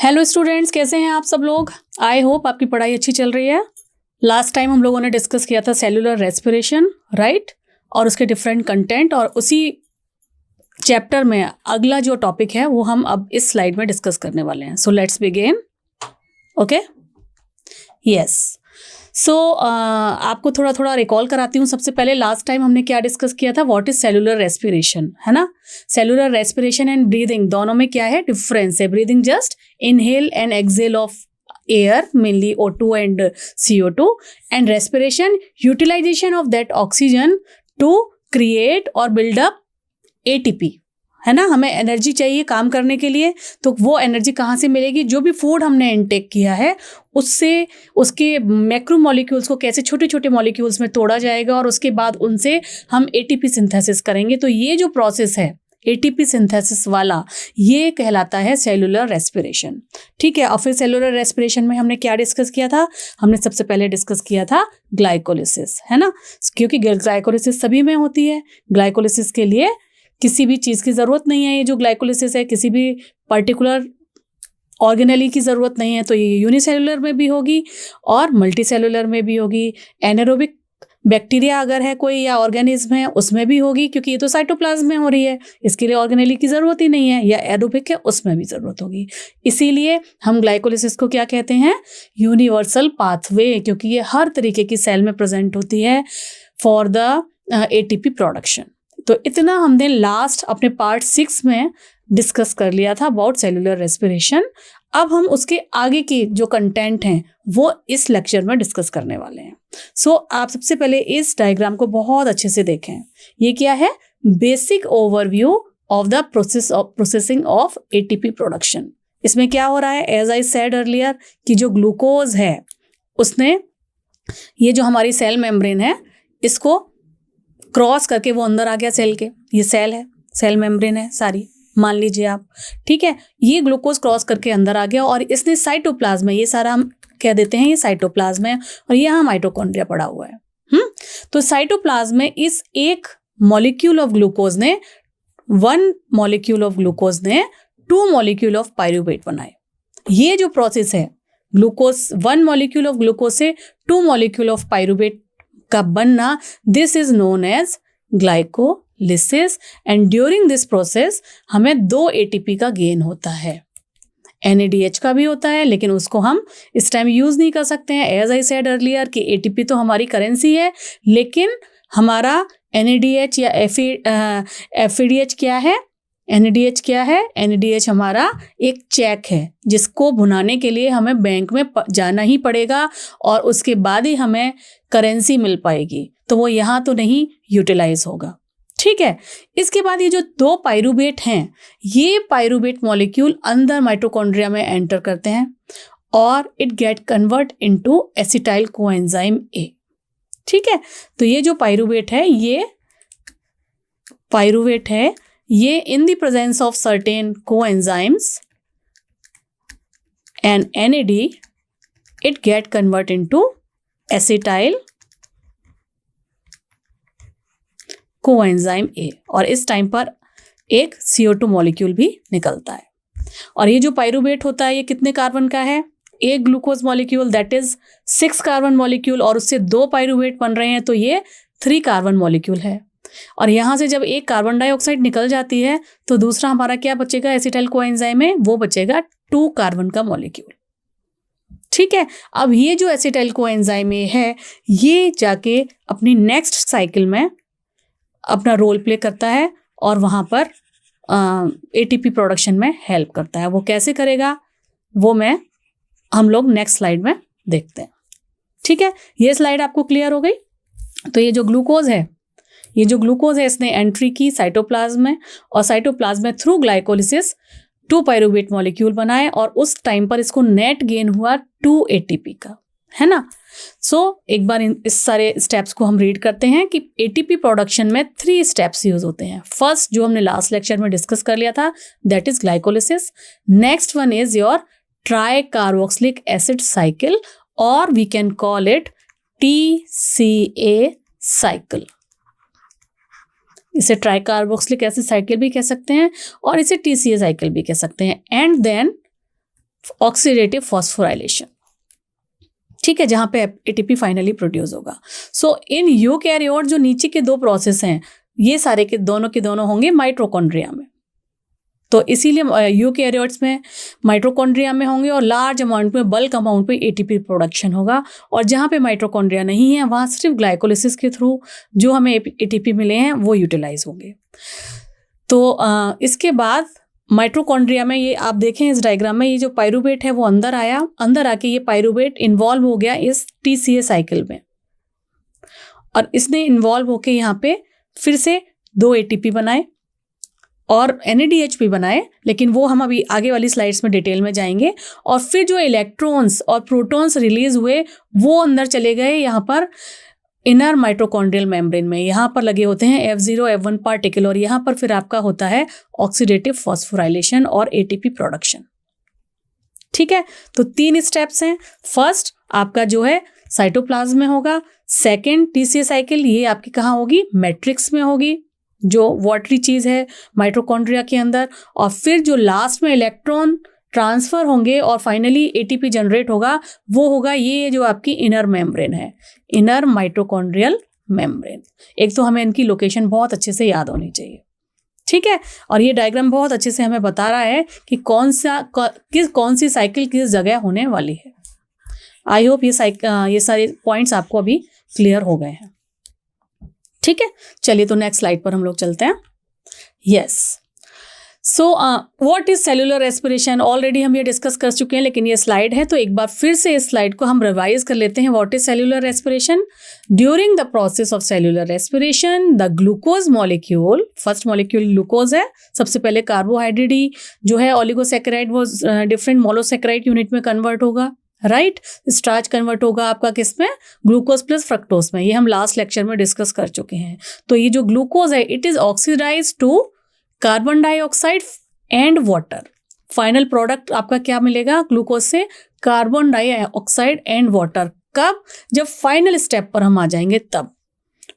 Hello students, कैसे हैं आप सब लोग। आई होप आपकी पढ़ाई अच्छी चल रही है। लास्ट टाइम हम लोगों ने डिस्कस किया था सेलुलर रेस्पिरेशन, राइट, और उसके डिफरेंट कंटेंट, और उसी चैप्टर में अगला जो टॉपिक है वो हम अब इस स्लाइड में डिस्कस करने वाले हैं। So let's begin. Okay, yes. So आपको थोड़ा थोड़ा रिकॉल कराती हूँ। सबसे पहले लास्ट टाइम हमने क्या डिस्कस किया था, व्हाट इज सेलुलर रेस्पिरेशन, है ना। सेलुलर रेस्पिरेशन एंड ब्रीदिंग दोनों में क्या है, डिफरेंस है। Breathing just inhale and exhale of air, mainly O2 and CO2, and respiration utilization of that oxygen to create और बिल्ड अप ATP, है ना। हमें एनर्जी चाहिए काम करने के लिए, तो वो एनर्जी कहाँ से मिलेगी, जो भी फूड हमने इनटेक किया है उससे उसके मैक्रो मॉलिक्यूल्स को कैसे छोटे छोटे मॉलिक्यूल्स में तोड़ा जाएगा और उसके बाद उनसे हम ATP सिंथेसिस करेंगे। तो ये जो प्रोसेस है ATP सिंथेसिस वाला, ये कहलाता है सेलुलर रेस्पिरेशन। ठीक है। और फिर सेलुलर रेस्पिरेशन में हमने क्या डिस्कस किया था, हमने सबसे पहले डिस्कस किया था ग्लाइकोलिसिस, है ना, क्योंकि ग्लाइकोलिसिस सभी में होती है। ग्लाइकोलिसिस के लिए किसी भी चीज़ की ज़रूरत नहीं है। ये जो ग्लाइकोलिसिस है, किसी भी पर्टिकुलर ऑर्गेनेली की ज़रूरत नहीं है। तो ये यूनिसेलुलर में भी होगी और मल्टीसेलुलर में भी होगी। एनारोबिक बैक्टीरिया अगर है कोई या ऑर्गेनिज्म है उसमें भी होगी, क्योंकि ये तो साइटोप्लाज्म में हो रही है, इसके लिए ऑर्गेनेली की ज़रूरत ही नहीं है। या एरोबिक है, उसमें भी ज़रूरत होगी। इसीलिए हम ग्लाइकोलिसिस को क्या कहते हैं, यूनिवर्सल पाथवे, क्योंकि ये हर तरीके की सेल में प्रेजेंट होती है फॉर द ATP प्रोडक्शन। तो इतना हमने लास्ट अपने पार्ट 6 में डिस्कस कर लिया था अबाउट सेलुलर रेस्पिरेशन। अब हम उसके आगे की जो कंटेंट हैं वो इस लेक्चर में डिस्कस करने वाले हैं। सो आप सबसे पहले इस डायग्राम को बहुत अच्छे से देखें। ये क्या है, basic overview of the processing of ATP production. इसमें क्या हो रहा है, एज आई सेड अर्लियर, कि जो ग्लूकोज है उसने ये जो हमारी सेल मेम्ब्रेन है इसको क्रॉस करके वो अंदर आ गया सेल के। ये सेल है, सेल मेम्ब्रेन है सारी, मान लीजिए आप। ठीक है, ये ग्लूकोज क्रॉस करके अंदर आ गया और इसने साइटोप्लाज्म में, ये सारा हम कह देते हैं ये साइटोप्लाज्म है, और यहाँ माइटोकॉन्ड्रिया पड़ा हुआ है। तो साइटोप्लाज्म में इस एक मॉलिक्यूल ऑफ ग्लूकोज ने 1 मॉलिक्यूल ऑफ ग्लूकोज ने 2 मॉलिक्यूल ऑफ पायरूवेट बनाए। ये जो प्रोसेस है, ग्लूकोज 1 मॉलिक्यूल ऑफ ग्लूकोज से 2 मॉलिक्यूल ऑफ पायरूवेट का बनना, this is known as glycolysis. And during this process हमें 2 ATP का गेन होता है। NADH का भी होता है, लेकिन उसको हम इस टाइम यूज नहीं कर सकते हैं। एज आई सेड अर्लियर कि ATP तो हमारी करेंसी है, लेकिन हमारा NADH या FADH क्या है, NADH क्या है, NADH हमारा एक चेक है जिसको भुनाने के लिए हमें बैंक में जाना ही पड़ेगा और उसके बाद ही हमें करेंसी मिल पाएगी। तो वो यहाँ तो नहीं यूटिलाइज होगा। ठीक है। इसके बाद ये जो 2 पायरूवेट हैं, ये पायरूवेट मॉलिक्यूल अंदर माइटोकॉन्ड्रिया में एंटर करते हैं और it get convert into acetyl coenzyme A। ठीक है। तो ये जो पायरूवेट है, ये in the presence of certain coenzymes and NAD, it get convert into acetyl coenzyme A, और इस टाइम पर एक CO2 मॉलिक्यूल भी निकलता है। और ये जो पायरूवेट होता है ये कितने कार्बन का है, एक glucose molecule that is 6 carbon molecule, और उससे 2 पायरूवेट बन रहे हैं, तो ये 3 कार्बन मॉलिक्यूल है। और यहाँ से जब एक कार्बन डाइऑक्साइड निकल जाती है तो दूसरा हमारा क्या बचेगा, एसिटाइल कोएंजाइम में वो बचेगा 2 कार्बन का मॉलिक्यूल। ठीक है। अब ये जो एसिटाइल कोएंजाइम है ये जाके अपनी नेक्स्ट साइकिल में अपना रोल प्ले करता है और वहाँ पर ATP प्रोडक्शन में हेल्प करता है। वो कैसे करेगा वो हम लोग नेक्स्ट स्लाइड में देखते हैं। ठीक है, ये स्लाइड आपको क्लियर हो गई। तो ये जो ग्लूकोज है इसने एंट्री की साइटोप्लाज्म में, और साइटोप्लाज्म में थ्रू ग्लाइकोलिसिस 2 पायरूवेट मॉलिक्यूल बनाए, और उस टाइम पर इसको नेट गेन हुआ 2 ATP का, है ना। सो एक बार इस सारे स्टेप्स को हम रीड करते हैं कि ATP प्रोडक्शन में 3 स्टेप्स यूज होते हैं। फर्स्ट जो हमने लास्ट लेक्चर में डिस्कस कर लिया था, that is glycolysis. Next one is your tricarboxylic acid cycle, और we can call it TCA cycle. इसे ट्राई कार्बोक्सिलिक एसिड साइकिल भी कह सकते हैं और इसे TCA साइकिल भी कह सकते हैं। एंड देन ऑक्सीडेटिव फॉस्फोराइलेशन, ठीक है, जहां पे एटीपी फाइनली प्रोड्यूस होगा। सो इन यूकैरियोट जो नीचे के दो प्रोसेस हैं, ये सारे के दोनों होंगे माइटोकॉन्ड्रिया में। तो इसीलिए यूकैरियोट्स में माइटोकॉन्ड्रिया में होंगे और लार्ज अमाउंट में, बल्क अमाउंट में एटीपी प्रोडक्शन होगा। और जहाँ पे माइटोकॉन्ड्रिया नहीं है वहाँ सिर्फ ग्लाइकोलिसिस के थ्रू जो हमें एटीपी मिले हैं वो यूटिलाइज होंगे। तो इसके बाद माइटोकॉन्ड्रिया में, ये आप देखें इस डायग्राम में, ये जो पाइरूवेट है वो अंदर आया, अंदर आके ये पाइरूवेट इन्वॉल्व हो गया इस TCA साइकिल में, और इसने इन्वॉल्व होके यहाँ पे फिर से 2 ATP बनाए और NADH भी बनाए, लेकिन वो हम अभी आगे वाली स्लाइड्स में डिटेल में जाएंगे। और फिर जो इलेक्ट्रॉन्स और प्रोटॉन्स रिलीज हुए वो अंदर चले गए यहाँ पर इनर माइटोकॉन्ड्रियल मेम्ब्रेन में। यहाँ पर लगे होते हैं F0 F1 पार्टिकल, और यहाँ पर फिर आपका होता है ऑक्सीडेटिव फॉस्फोराइलेशन और ATP प्रोडक्शन। ठीक है, तो 3 स्टेप्स हैं। फर्स्ट आपका जो है साइटोप्लाज्म में होगा, सेकेंड TCA साइकिल ये आपकी कहाँ होगी, मैट्रिक्स में होगी, जो वाटरी चीज है माइटोकॉन्ड्रिया के अंदर, और फिर जो लास्ट में इलेक्ट्रॉन ट्रांसफर होंगे और फाइनली एटीपी जनरेट होगा वो होगा ये जो आपकी इनर मेम्ब्रेन है, इनर माइटोकॉन्ड्रियल मेम्ब्रेन। एक तो हमें इनकी लोकेशन बहुत अच्छे से याद होनी चाहिए, ठीक है। और ये डायग्राम बहुत अच्छे से हमें बता रहा है कि कौन सी साइकिल किस जगह होने वाली है। आई होप ये सारे पॉइंट्स आपको अभी क्लियर हो गए हैं, ठीक है। चलिए तो नेक्स्ट स्लाइड पर हम लोग चलते हैं। Yes, so what is cellular respiration, already हम ये डिस्कस कर चुके हैं, लेकिन ये स्लाइड है तो एक बार फिर से इस स्लाइड को हम रिवाइज कर लेते हैं। What is cellular respiration? During the process of cellular respiration the glucose molecule, first molecule glucose है, सबसे पहले कार्बोहाइड्रेट ही जो है ऑलिगोसैकेराइड वो डिफरेंट मोनोसैकेराइड यूनिट में कन्वर्ट होगा, राइट। स्टार्च कन्वर्ट होगा आपका किस में, ग्लूकोज प्लस फ्रक्टोज में, ये हम लास्ट लेक्चर में डिस्कस कर चुके हैं। तो ये जो ग्लूकोज है it is oxidise to carbon dioxide and water. Final product आपका क्या मिलेगा ग्लूकोज से, कार्बन डाइऑक्साइड एंड वाटर। कब? जब फाइनल स्टेप पर हम आ जाएंगे तब।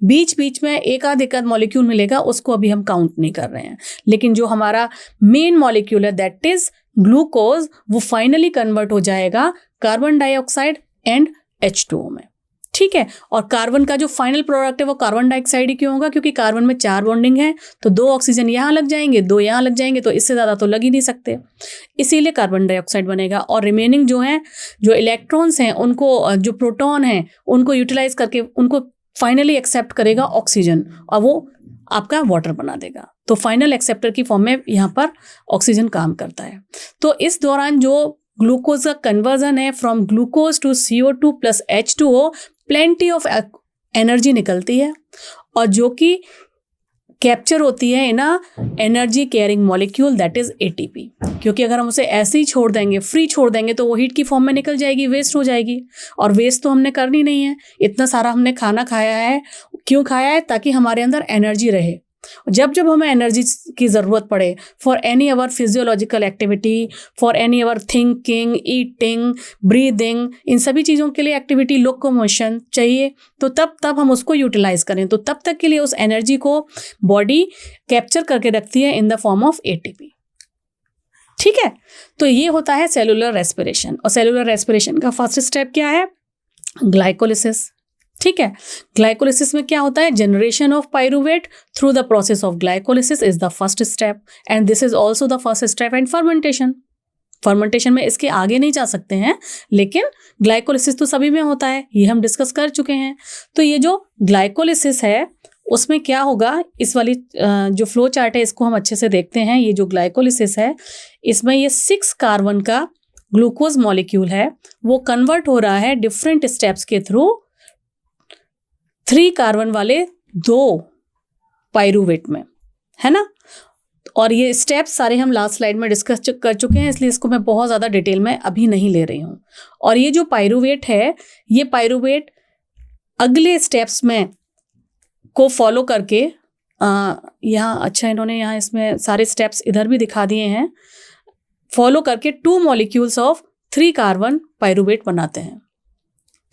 बीच बीच में एक आध मॉलिक्यूल मिलेगा, उसको अभी हम काउंट नहीं कर रहे हैं, लेकिन जो हमारा मेन मॉलिक्यूल है दैट इज ग्लूकोज, वो फाइनली कन्वर्ट हो जाएगा कार्बन डाइऑक्साइड एंड H2O में, ठीक है। और कार्बन का जो फाइनल प्रोडक्ट है वो कार्बन डाइऑक्साइड ही क्यों होगा, क्योंकि कार्बन में 4 बॉन्डिंग है, तो 2 ऑक्सीजन यहाँ लग जाएंगे, 2 यहाँ लग जाएंगे, तो इससे ज़्यादा तो लग ही नहीं सकते, इसीलिए कार्बन डाइऑक्साइड बनेगा। और रिमेनिंग जो हैं, जो इलेक्ट्रॉन्स हैं उनको, जो प्रोटॉन हैं उनको यूटिलाइज करके उनको फाइनली एक्सेप्ट करेगा ऑक्सीजन, और वो आपका वाटर बना देगा। तो फाइनल एक्सेप्टर की फॉर्म में यहाँ पर ऑक्सीजन काम करता है। तो इस दौरान जो ग्लूकोज का कन्वर्जन है from glucose to CO2 plus H2O, plenty of energy निकलती है, और जो कि कैप्चर होती है in energy carrying molecule that is ATP। क्योंकि अगर हम उसे ऐसे ही छोड़ देंगे, फ्री छोड़ देंगे, तो वो हीट की फॉर्म में निकल जाएगी, वेस्ट हो जाएगी, और वेस्ट तो हमने करनी नहीं है। इतना सारा हमने खाना खाया है, क्यों खाया है? ताकि हमारे अंदर एनर्जी रहे। जब जब हमें एनर्जी की ज़रूरत पड़े for any our physiological activity, for any our thinking, eating, breathing, इन सभी चीज़ों के लिए एक्टिविटी, लोकोमोशन चाहिए, तो तब हम उसको यूटिलाइज करें। तो तब तक के लिए उस एनर्जी को बॉडी कैप्चर करके रखती है इन द फॉर्म ऑफ ATP, ठीक है। तो ये होता है सेलुलर रेस्पिरेशन। और सेलुलर रेस्पिरेशन का फर्स्ट स्टेप क्या है? ग्लाइकोलिसिस, ठीक है। ग्लाइकोलिसिस में क्या होता है? Generation of pyruvate through the process of glycolysis is the first step, and this is also the first step and fermentation में इसके आगे नहीं जा सकते हैं, लेकिन ग्लाइकोलिसिस तो सभी में होता है, ये हम डिस्कस कर चुके हैं। तो ये जो ग्लाइकोलिसिस है उसमें क्या होगा, इस वाली जो फ्लो चार्ट है इसको हम अच्छे से देखते हैं। ये जो ग्लाइकोलिसिस है इसमें ये 6 कार्बन का ग्लूकोज मॉलिक्यूल है, वो कन्वर्ट हो रहा है डिफरेंट स्टेप्स के थ्रू 3 कार्बन वाले 2 पाइरूवेट में, है ना। और ये स्टेप्स सारे हम लास्ट स्लाइड में डिस्कस कर चुके हैं, इसलिए इसको मैं बहुत ज़्यादा डिटेल में अभी नहीं ले रही हूँ। और ये जो पाइरूवेट है, ये पाइरूवेट अगले स्टेप्स में को फॉलो करके यहाँ, अच्छा इन्होंने यहाँ इसमें सारे स्टेप्स इधर भी दिखा दिए हैं, फॉलो करके 2 मॉलिक्यूल्स ऑफ 3 कार्बन पाइरूवेट बनाते हैं,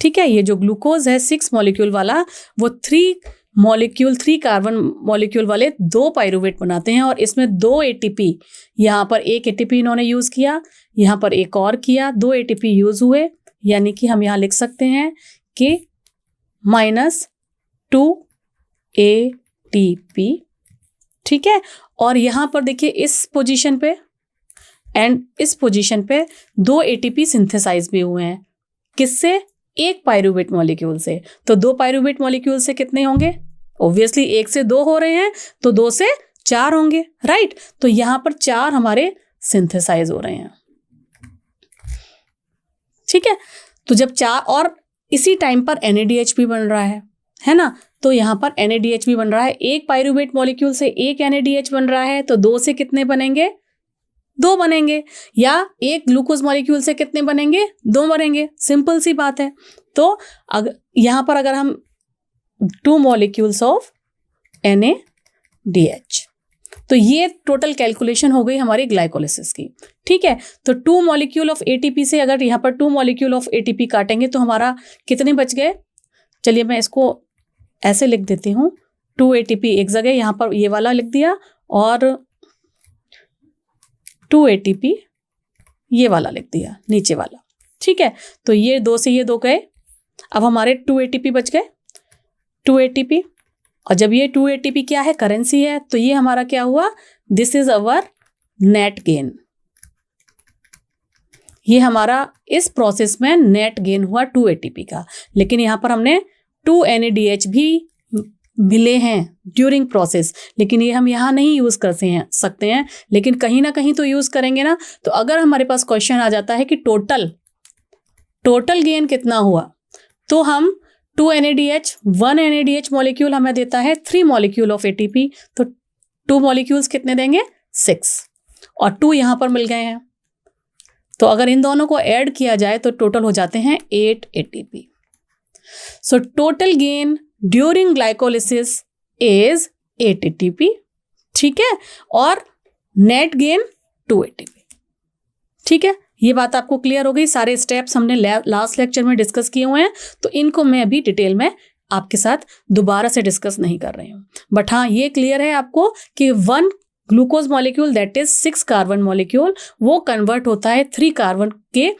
ठीक है। ये जो ग्लूकोज है 6 मॉलिक्यूल वाला, वो 3 मॉलिक्यूल 3 कार्बन मॉलिक्यूल वाले 2 पायरूवेट बनाते हैं और इसमें 2 ATP, यहाँ पर एक ATP इन्होंने यूज़ किया, यहाँ पर एक और किया, 2 ATP यूज़ हुए, यानी कि हम यहाँ लिख सकते हैं कि -2 ATP, ठीक है। और यहाँ पर देखिए इस पोजीशन पे एंड इस पोजीशन पे 2 ATP सिंथेसाइज भी हुए हैं, किससे? एक पायरूवेट मॉलिक्यूल से। तो 2 पायरूवेट मॉलिक्यूल से कितने होंगे? ऑब्वियसली 1 से 2 हो रहे हैं तो 2 से 4 होंगे, राइट। तो यहाँ पर 4 हमारे सिंथेसाइज हो रहे हैं, ठीक है। तो जब 4 और इसी टाइम पर NADH भी बन रहा है ना, तो यहाँ पर NADH भी बन रहा है। एक पायरूवेट मॉलिक्यूल से एक NADH बन रहा है तो 2 से कितने बनेंगे? 2 बनेंगे। या एक ग्लूकोज मॉलिक्यूल से कितने बनेंगे? 2 बनेंगे, सिंपल सी बात है। तो यहाँ पर अगर हम 2 मॉलिक्यूल्स ऑफ NADH, तो ये टोटल कैलकुलेशन हो गई हमारी ग्लाइकोलिसिस की, ठीक है। तो 2 मॉलिक्यूल ऑफ ATP से अगर यहाँ पर 2 मॉलिक्यूल ऑफ ATP काटेंगे तो हमारा कितने बच गए? चलिए मैं इसको ऐसे लिख देती हूँ, 2 ATP एक जगह, यहाँ पर ये वाला लिख दिया, और 2 ATP ये वाला लिख दिया, नीचे वाला, ठीक है। तो ये 2 से ये 2 गए, अब हमारे 2 ATP बच गए, 2 ATP। और जब ये 2 ATP क्या है? करेंसी है, तो ये हमारा क्या हुआ? This is our net gain. ये हमारा इस प्रोसेस में नेट गेन हुआ 2 ATP का। लेकिन यहाँ पर हमने 2 NADH भी मिले हैं ड्यूरिंग प्रोसेस, लेकिन ये हम यहाँ नहीं यूज़ कर सकते हैं, लेकिन कहीं ना कहीं तो यूज़ करेंगे ना। तो अगर हमारे पास क्वेश्चन आ जाता है कि टोटल गेन कितना हुआ, तो हम 2 NADH 1 NADH मॉलिक्यूल हमें देता है 3 मॉलिक्यूल ऑफ ATP, तो 2 मॉलिक्यूल्स कितने देंगे? 6, और 2 यहाँ पर मिल गए हैं। तो अगर इन दोनों को ऐड किया जाए तो टोटल हो जाते हैं 8 ATP। So total gain during glycolysis is 8 ATP, ठीक है, और नेट गेन 2 ATP, ठीक है। ये बात आपको क्लियर हो गई। सारे स्टेप्स हमने लास्ट लेक्चर में डिस्कस किए हुए हैं, तो इनको मैं अभी डिटेल में आपके साथ दोबारा से डिस्कस नहीं कर रही हूँ। बट हाँ, ये क्लियर है आपको कि 1 glucose molecule that is 6 carbon molecule, वो कन्वर्ट होता है 3 कार्बन के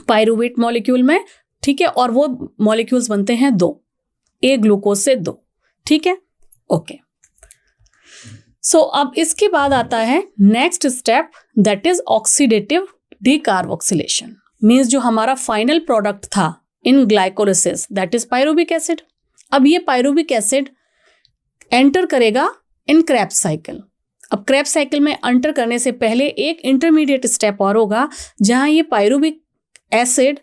पायरूवेट मॉलिक्यूल में, ठीक है, और वो मॉलिक्यूल्स बनते हैं 2, एक ग्लूकोज से 2, ठीक है, ओके। सो अब इसके बाद आता है next step, that is oxidative decarboxylation. Means जो हमारा फाइनल प्रोडक्ट था in glycolysis, that is पायरूविक acid. अब ये पायरूविक एसिड एंटर करेगा इन क्रेब्स साइकिल। अब क्रेब्स साइकिल में एंटर करने से पहले एक इंटरमीडिएट स्टेप और होगा, जहां ये पायरूविक acid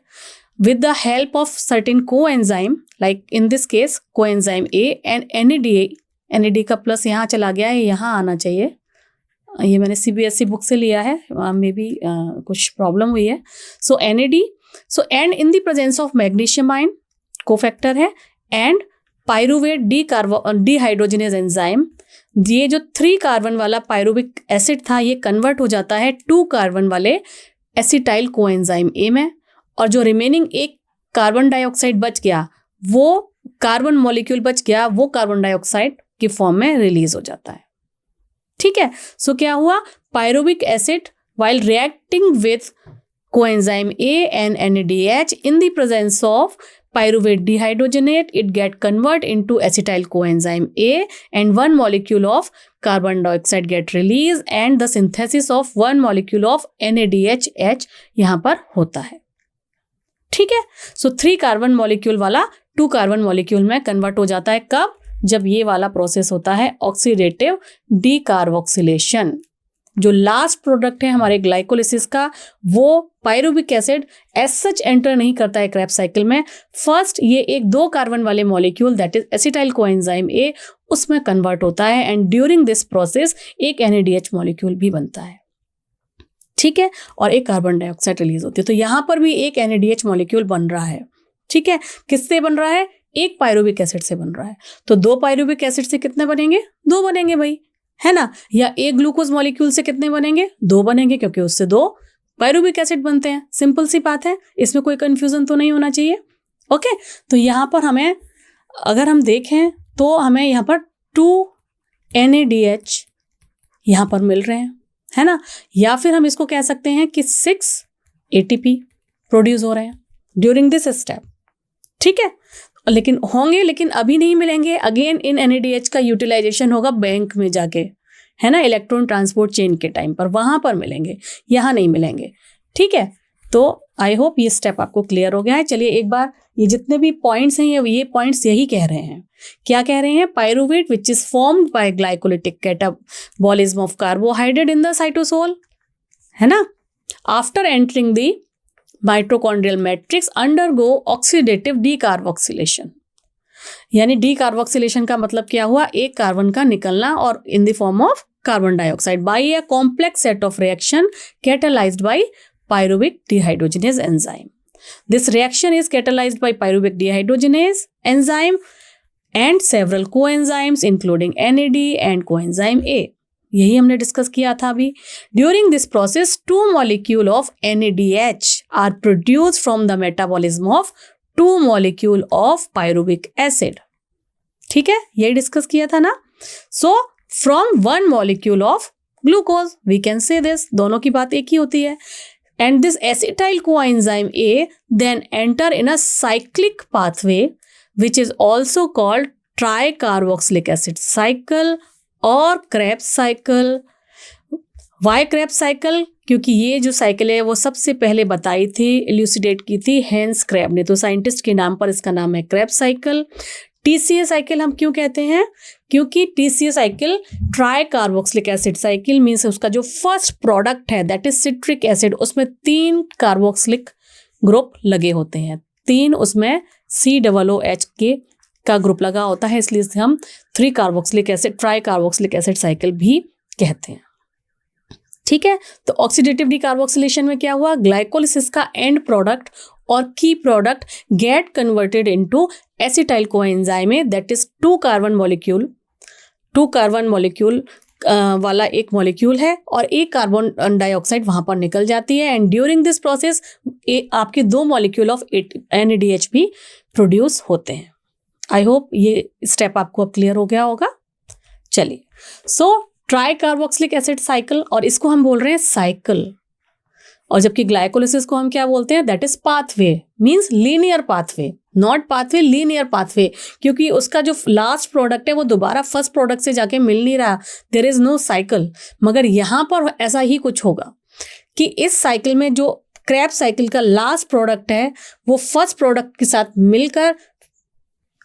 with the help of certain coenzyme, like in this case coenzyme A and NAD का प्लस यहाँ चला गया है, यहाँ आना चाहिए, ये मैंने CBSE बुक से लिया है, मे बी कुछ प्रॉब्लम हुई है। सो NAD, so and in the presence of magnesium ion cofactor है, एंड पायरूवेट डिहाइड्रोजिनेज एंजाइम, ये जो 3 कार्बन वाला पायरूविक एसिड था ये कन्वर्ट हो जाता है 2 कार्बन वाले एसिटाइल कोएंजाइम A में, और जो रिमेनिंग एक कार्बन डाइऑक्साइड बच गया, वो कार्बन मॉलिक्यूल बच गया, वो कार्बन डाइऑक्साइड की फॉर्म में रिलीज हो जाता है, ठीक है। सो क्या हुआ? पायरूविक acid while reacting with coenzyme A and NADH in the presence of pyruvate dehydrogenate, it get convert into acetyl coenzyme A and 1 molecule of carbon dioxide get released and the synthesis of 1 molecule of NADH यहाँ पर होता है, ठीक है। सो 3 carbon molecule वाला 2 carbon molecule में convert हो जाता है। कब? जब ये वाला प्रोसेस होता है ऑक्सीडेटिव डीकार्बोक्सिलेशन। जो लास्ट प्रोडक्ट है हमारे ग्लाइकोलिसिस का, वो पायरूविक एसिड एज सच एंटर नहीं करता है क्रेब्स साइकिल में। फर्स्ट ये एक 2 कार्बन वाले molecule that is acetyl coenzyme A उसमें कन्वर्ट होता है, एंड ड्यूरिंग दिस प्रोसेस एक NADH मॉलिक्यूल भी बनता है, ठीक है, और एक कार्बन डाइऑक्साइड रिलीज होती है। तो यहाँ पर भी एक NADH मॉलिक्यूल बन रहा है, ठीक है। किससे बन रहा है? एक पायरूविक एसिड से बन रहा है। तो 2 पायरूविक एसिड से कितने बनेंगे? 2 बनेंगे भाई, है ना। या एक ग्लूकोज मॉलिक्यूल से कितने बनेंगे? 2 बनेंगे, क्योंकि उससे 2 पायरूविक एसिड बनते हैं। सिंपल सी बात है, इसमें कोई कंफ्यूजन तो नहीं होना चाहिए, ओके। तो यहाँ पर हमें अगर हम देखें तो हमें यहाँ पर 2 NADH यहाँ पर मिल रहे हैं, है ना। या फिर हम इसको कह सकते हैं कि 6 ATP प्रोड्यूस हो रहे हैं ड्यूरिंग दिस स्टेप, ठीक है। लेकिन होंगे, लेकिन अभी नहीं मिलेंगे। अगेन इन NADH का यूटिलाइजेशन होगा बैंक में जाके, है ना, इलेक्ट्रॉन ट्रांसपोर्ट चेन के टाइम पर, वहां पर मिलेंगे, यहाँ नहीं मिलेंगे, ठीक है। तो आई होप ये स्टेप आपको क्लियर हो गया है। चलिए एक बार ये जितने भी पॉइंट्स हैं ये पॉइंट्स यही कह रहे हैं, क्या कह रहे हैं, pyruvate which is formed by glycolytic catabolism of carbohydrate in the cytosol, है ना, after entering the mitochondrial matrix undergo oxidative decarboxylation. यानी डीकार्बोक्सिलेशन का मतलब क्या हुआ, एक कार्बन का निकलना और in the form of carbon dioxide by a complex set of reaction catalysed by pyruvic dehydrogenase enzyme. This reaction is catalyzed by pyruvic dehydrogenase enzyme and several coenzymes including NAD and coenzyme A. यही हमने discuss किया था अभी। During this process, 2 molecules of NADH are produced from the metabolism of 2 molecules of pyruvic acid. ठीक है, यही discuss किया था ना। So, from 1 molecule of glucose, we can say this, दोनों की बात एक ही होती है। And this acetyl coenzyme A then enter in a cyclic pathway which is also called tricarboxylic acid cycle or Krebs cycle. Why Krebs cycle? क्योंकि ये जो cycle है वो सबसे पहले बताई थी, इल्यूसिडेट की थी हैंस क्रेब ने, तो साइंटिस्ट के नाम पर इसका नाम है क्रेब्स साइकिल। TCA साइकिल हम क्यों कहते हैं, क्योंकि TCA cycle try carboxylic acid cycle means उसका जो फर्स्ट प्रोडक्ट है दैट इज सिट्रिक एसिड, उसमें 3 कार्बोक्सिलिक ग्रुप लगे होते हैं, 3 उसमें COOH के का ग्रुप लगा होता है, इसलिए इसे हम 3 carboxylic acid try carboxylic acid cycle भी कहते हैं, ठीक है। तो ऑक्सीडेटिव डीकार्बोक्सिलेशन में क्या हुआ, ग्लाइकोलिसिस का एंड प्रोडक्ट और की product gate converted into acetyl coenzyme that is 2 carbon molecule वाला एक मॉलिक्यूल है और एक कार्बन डाइऑक्साइड वहां पर निकल जाती है। एंड ड्यूरिंग दिस प्रोसेस आपके 2 मॉलिक्यूल ऑफ NADH भी प्रोड्यूस होते हैं। आई होप ये स्टेप आपको अब क्लियर हो गया होगा। चलिए, so try carboxylic acid cycle, और इसको हम बोल रहे हैं साइकिल, और जबकि ग्लाइकोलिसिस को हम क्या बोलते हैं, that is pathway, means linear pathway, not pathway, linear pathway, क्योंकि उसका जो लास्ट प्रोडक्ट है वो दोबारा फर्स्ट प्रोडक्ट से जाके मिल नहीं रहा, देयर इज नो साइकिल। मगर यहाँ पर ऐसा ही कुछ होगा कि इस साइकिल में जो क्रेब्स साइकिल का लास्ट प्रोडक्ट है वो फर्स्ट प्रोडक्ट के साथ मिलकर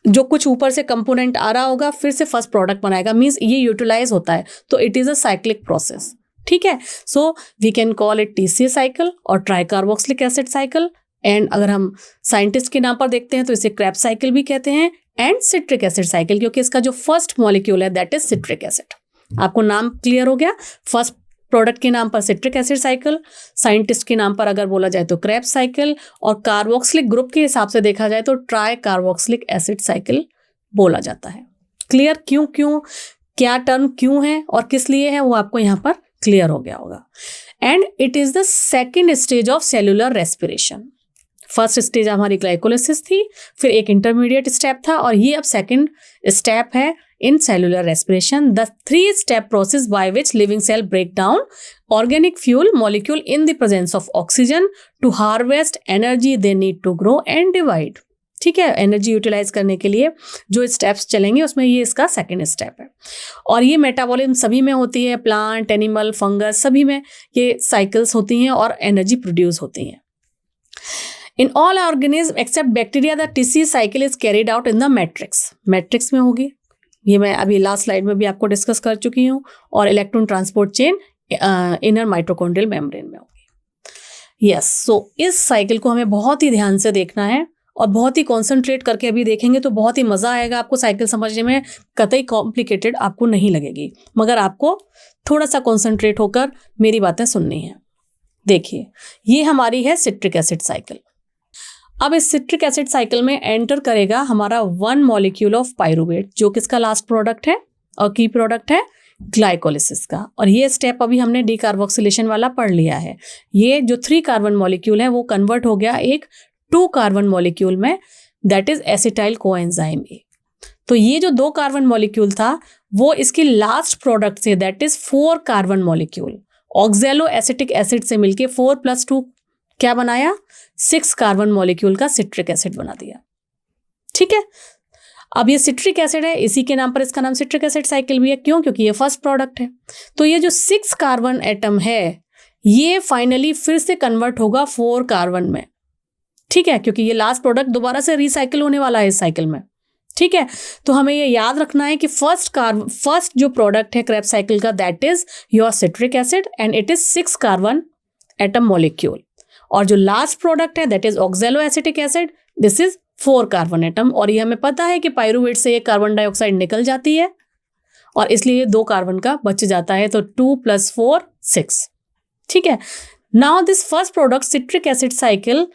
जो कुछ ऊपर से कंपोनेंट आ रहा होगा फिर से फर्स्ट प्रोडक्ट बनाएगा, मींस ये यूटिलाइज होता है, तो it is a cyclic process, ठीक है। So we can call it TCA cycle और ट्राइकार्बोक्सिलिक एसिड साइकिल। एंड अगर हम साइंटिस्ट के नाम पर देखते हैं तो इसे क्रेब्स साइकिल भी कहते हैं, एंड सिट्रिक एसिड साइकिल, क्योंकि इसका जो फर्स्ट मॉलिक्यूल है दैट इज सिट्रिक एसिड। आपको नाम क्लियर हो गया, फर्स्ट प्रोडक्ट के नाम पर सिट्रिक एसिड साइकिल, साइंटिस्ट के नाम पर अगर बोला जाए तो क्रेब्स साइकिल, और कार्बोक्सिलिक ग्रुप के हिसाब से देखा जाए तो ट्राई कार्बोक्सिलिक एसिड साइकिल बोला जाता है। क्लियर, क्यों क्या टर्म क्यों है और किस लिए है वो आपको यहाँ पर क्लियर हो गया होगा। And it is the second stage of cellular respiration. First stage हमारी ग्लाइकोलिसिस थी, फिर एक इंटरमीडिएट स्टेप था, और ये अब सेकेंड स्टेप है in cellular respiration, the 3-step process by which living cell break down organic fuel molecule in the presence of oxygen to harvest energy they need to grow and divide। ठीक है, energy utilise करने के लिए जो steps चलेंगे उसमें ये इसका सेकेंड स्टेप है, और ये मेटाबॉलिज्म सभी में होती है, प्लांट, एनिमल, फंगस, सभी में ये साइकिल्स होती हैं और एनर्जी प्रोड्यूस होती हैं। In all organisms except bacteria, the TCA cycle is carried out in the matrix। Matrix में होगी, ये मैं अभी लास्ट स्लाइड में भी आपको डिस्कस कर चुकी हूँ, और electron transport chain inner mitochondrial membrane में होगी। यस, सो इस साइकिल को हमें बहुत ही ध्यान से देखना है और बहुत ही कॉन्सेंट्रेट करके अभी देखेंगे तो बहुत ही मज़ा आएगा आपको साइकिल समझने में, कतई कॉम्प्लिकेटेड आपको नहीं लगेगी, मगर आपको थोड़ा सा कॉन्सेंट्रेट होकर मेरी बातें सुननी है। देखिए, ये हमारी है सिट्रिक एसिड साइकिल। अब इस सिट्रिक एसिड साइकिल में एंटर करेगा हमारा 1 मॉलिक्यूल ऑफ पायरूवेट, जो किसका लास्ट प्रोडक्ट है और की प्रोडक्ट है ग्लाइकोलिसिस का, और ये स्टेप अभी हमने डीकार्बोक्सिलेशन वाला पढ़ लिया है। ये जो 3 कार्बन मॉलिक्यूल है वो कन्वर्ट हो गया एक 2 कार्बन मॉलिक्यूल में, that is acetyl coenzyme A. तो ये जो 2 कार्बन मॉलिक्यूल था वो इसकी लास्ट प्रोडक्ट से, that is 4 carbon molecule, ऑक्जेलो acetic acid से मिलके 4 + 2 क्या बनाया, 6 कार्बन मॉलिक्यूल का सिट्रिक एसिड बना दिया। ठीक है, अब ये सिट्रिक एसिड है, इसी के नाम पर इसका नाम सिट्रिक एसिड साइकिल भी है। क्यों? क्योंकि ये फर्स्ट प्रोडक्ट है। तो ये जो 6 कार्बन एटम है ये फाइनली फिर से कन्वर्ट होगा 4 कार्बन में। ठीक है, क्योंकि ये लास्ट प्रोडक्ट दोबारा से रिसाइकिल होने वाला है इस साइकिल में। ठीक है, तो हमें ये याद रखना है कि फर्स्ट जो प्रोडक्ट है क्रेब्स साइकिल का, that is your citric acid and it is 6 carbon atom molecule, और जो लास्ट प्रोडक्ट है that is ऑक्जेलो acetic acid, this is 4 carbon atom. और ये हमें पता है कि पाइरूवेट से एक कार्बन डाइऑक्साइड निकल जाती है और इसलिए 2 कार्बन का बच जाता है, तो 2 + 4 6। ठीक है, now this first product citric acid cycle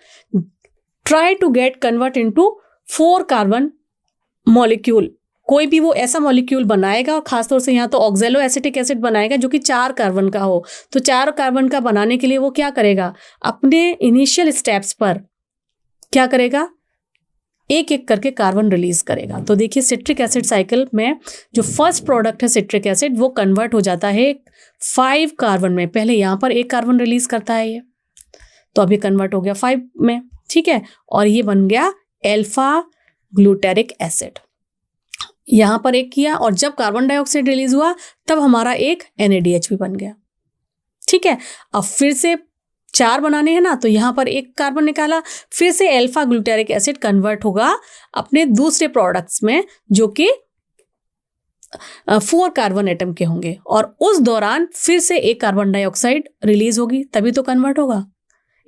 try to get convert into 4 carbon molecule. कोई भी वो ऐसा मॉलिक्यूल बनाएगा, और खासतौर से यहाँ तो ऑक्जेलो एसिटिक एसिड बनाएगा जो कि 4 कार्बन का हो। तो 4 कार्बन का बनाने के लिए वो क्या करेगा, अपने इनिशियल स्टेप्स पर क्या करेगा, एक एक करके कार्बन रिलीज करेगा। तो देखिए सिट्रिक एसिड साइकिल में जो फर्स्ट प्रोडक्ट है सिट्रिक एसिड वो कन्वर्ट हो जाता है 5 कार्बन में। पहले यहाँ पर 1 कार्बन रिलीज करता है ये, तो अभी कन्वर्ट हो गया 5 में। ठीक है, और ये बन गया अल्फा ग्लूटेरिक एसिड। यहाँ पर एक किया और जब कार्बन डाइऑक्साइड रिलीज हुआ तब हमारा एक NADH भी बन गया। ठीक है, अब फिर से 4 बनाने हैं ना, तो यहाँ पर 1 कार्बन निकाला, फिर से अल्फा ग्लूटेरिक एसिड कन्वर्ट होगा अपने दूसरे प्रोडक्ट्स में जो कि 4 कार्बन एटम के होंगे, और उस दौरान फिर से 1 कार्बन डाइऑक्साइड रिलीज होगी, तभी तो कन्वर्ट होगा।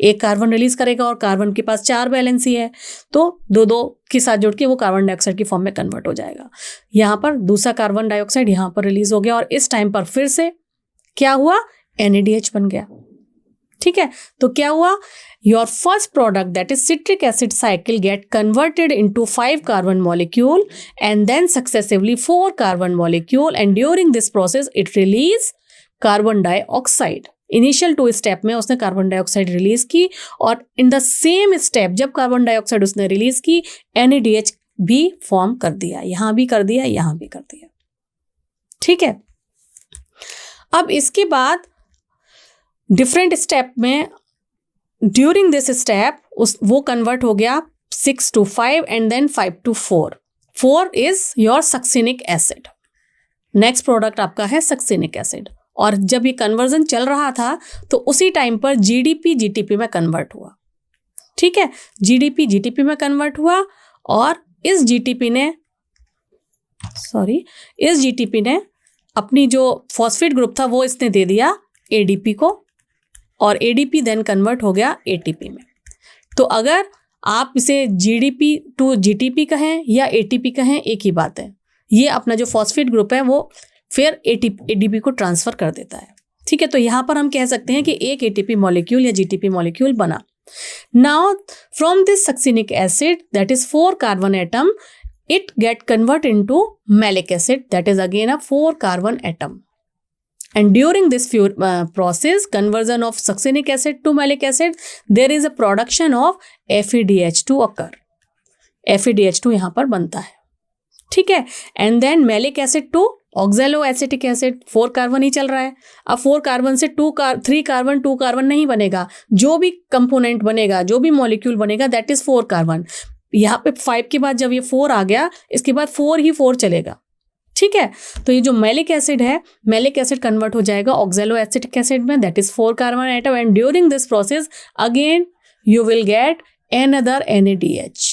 1 कार्बन रिलीज करेगा और कार्बन के पास 4 वैलेंसी है, तो 2-2 के साथ जुड़ के वो कार्बन डाइऑक्साइड की फॉर्म में कन्वर्ट हो जाएगा। यहाँ पर दूसरा कार्बन डाइऑक्साइड यहाँ पर रिलीज हो गया और इस टाइम पर फिर से क्या हुआ, NADH बन गया। ठीक है, तो क्या हुआ, your first product that is citric acid cycle get converted into 5 carbon molecule and then successively 4 carbon molecule, and during this process it release carbon dioxide. Initial 2 step में उसने कार्बन डाइऑक्साइड रिलीज की, और in the same step जब carbon dioxide उसने release की NADH भी form कर दिया, यहां भी कर दिया, यहां भी कर दिया। ठीक है, अब इसके बाद डिफरेंट स्टेप में ड्यूरिंग दिस स्टेप वो कन्वर्ट हो गया 6 to 5 and then 5 to 4। 4 is your succinic acid. Next product आपका है सक्सिनिक एसिड, और जब ये कन्वर्जन चल रहा था तो उसी टाइम पर GDP GTP में कन्वर्ट हुआ। ठीक है, GDP GTP में कन्वर्ट हुआ, और इस GTP ने अपनी जो फॉस्फेट ग्रुप था वो इसने दे दिया ADP को, और ADP देन कन्वर्ट हो गया ATP में। तो अगर आप इसे GDP to GTP कहें या ATP कहें, एक ही बात है। ये अपना जो फॉस्फेट ग्रुप है वो फिर ADP को ट्रांसफर कर देता है। ठीक है, तो यहाँ पर हम कह सकते हैं कि एक ATP मॉलिक्यूल या GTP मॉलिक्यूल बना। Now from this succinic acid that is 4 carbon atom, it get convert into malic acid, that is again a 4 carbon atom, and during this process conversion of succinic acid to malic acid there is a production of FeDH2 occur। FeDH2 यहाँ पर बनता है। ठीक है, and then malic acid to oxaloacetic acid, 4 carbon ही चल रहा है। अब 4 कार्बन से 3 कार्बन 2 कार्बन नहीं बनेगा, जो भी कंपोनेंट बनेगा, जो भी मॉलिक्यूल बनेगा दैट इज 4 कार्बन। यहाँ पे 5 के बाद जब ये 4 आ गया, इसके बाद 4 ही 4 चलेगा। ठीक है, तो ये जो मैलिक एसिड है, मैलिक एसिड कन्वर्ट हो जाएगा ऑक्जेलो एसिटिक एसिड में, that is 4 carbon atom, and during this process again you will get another NADH।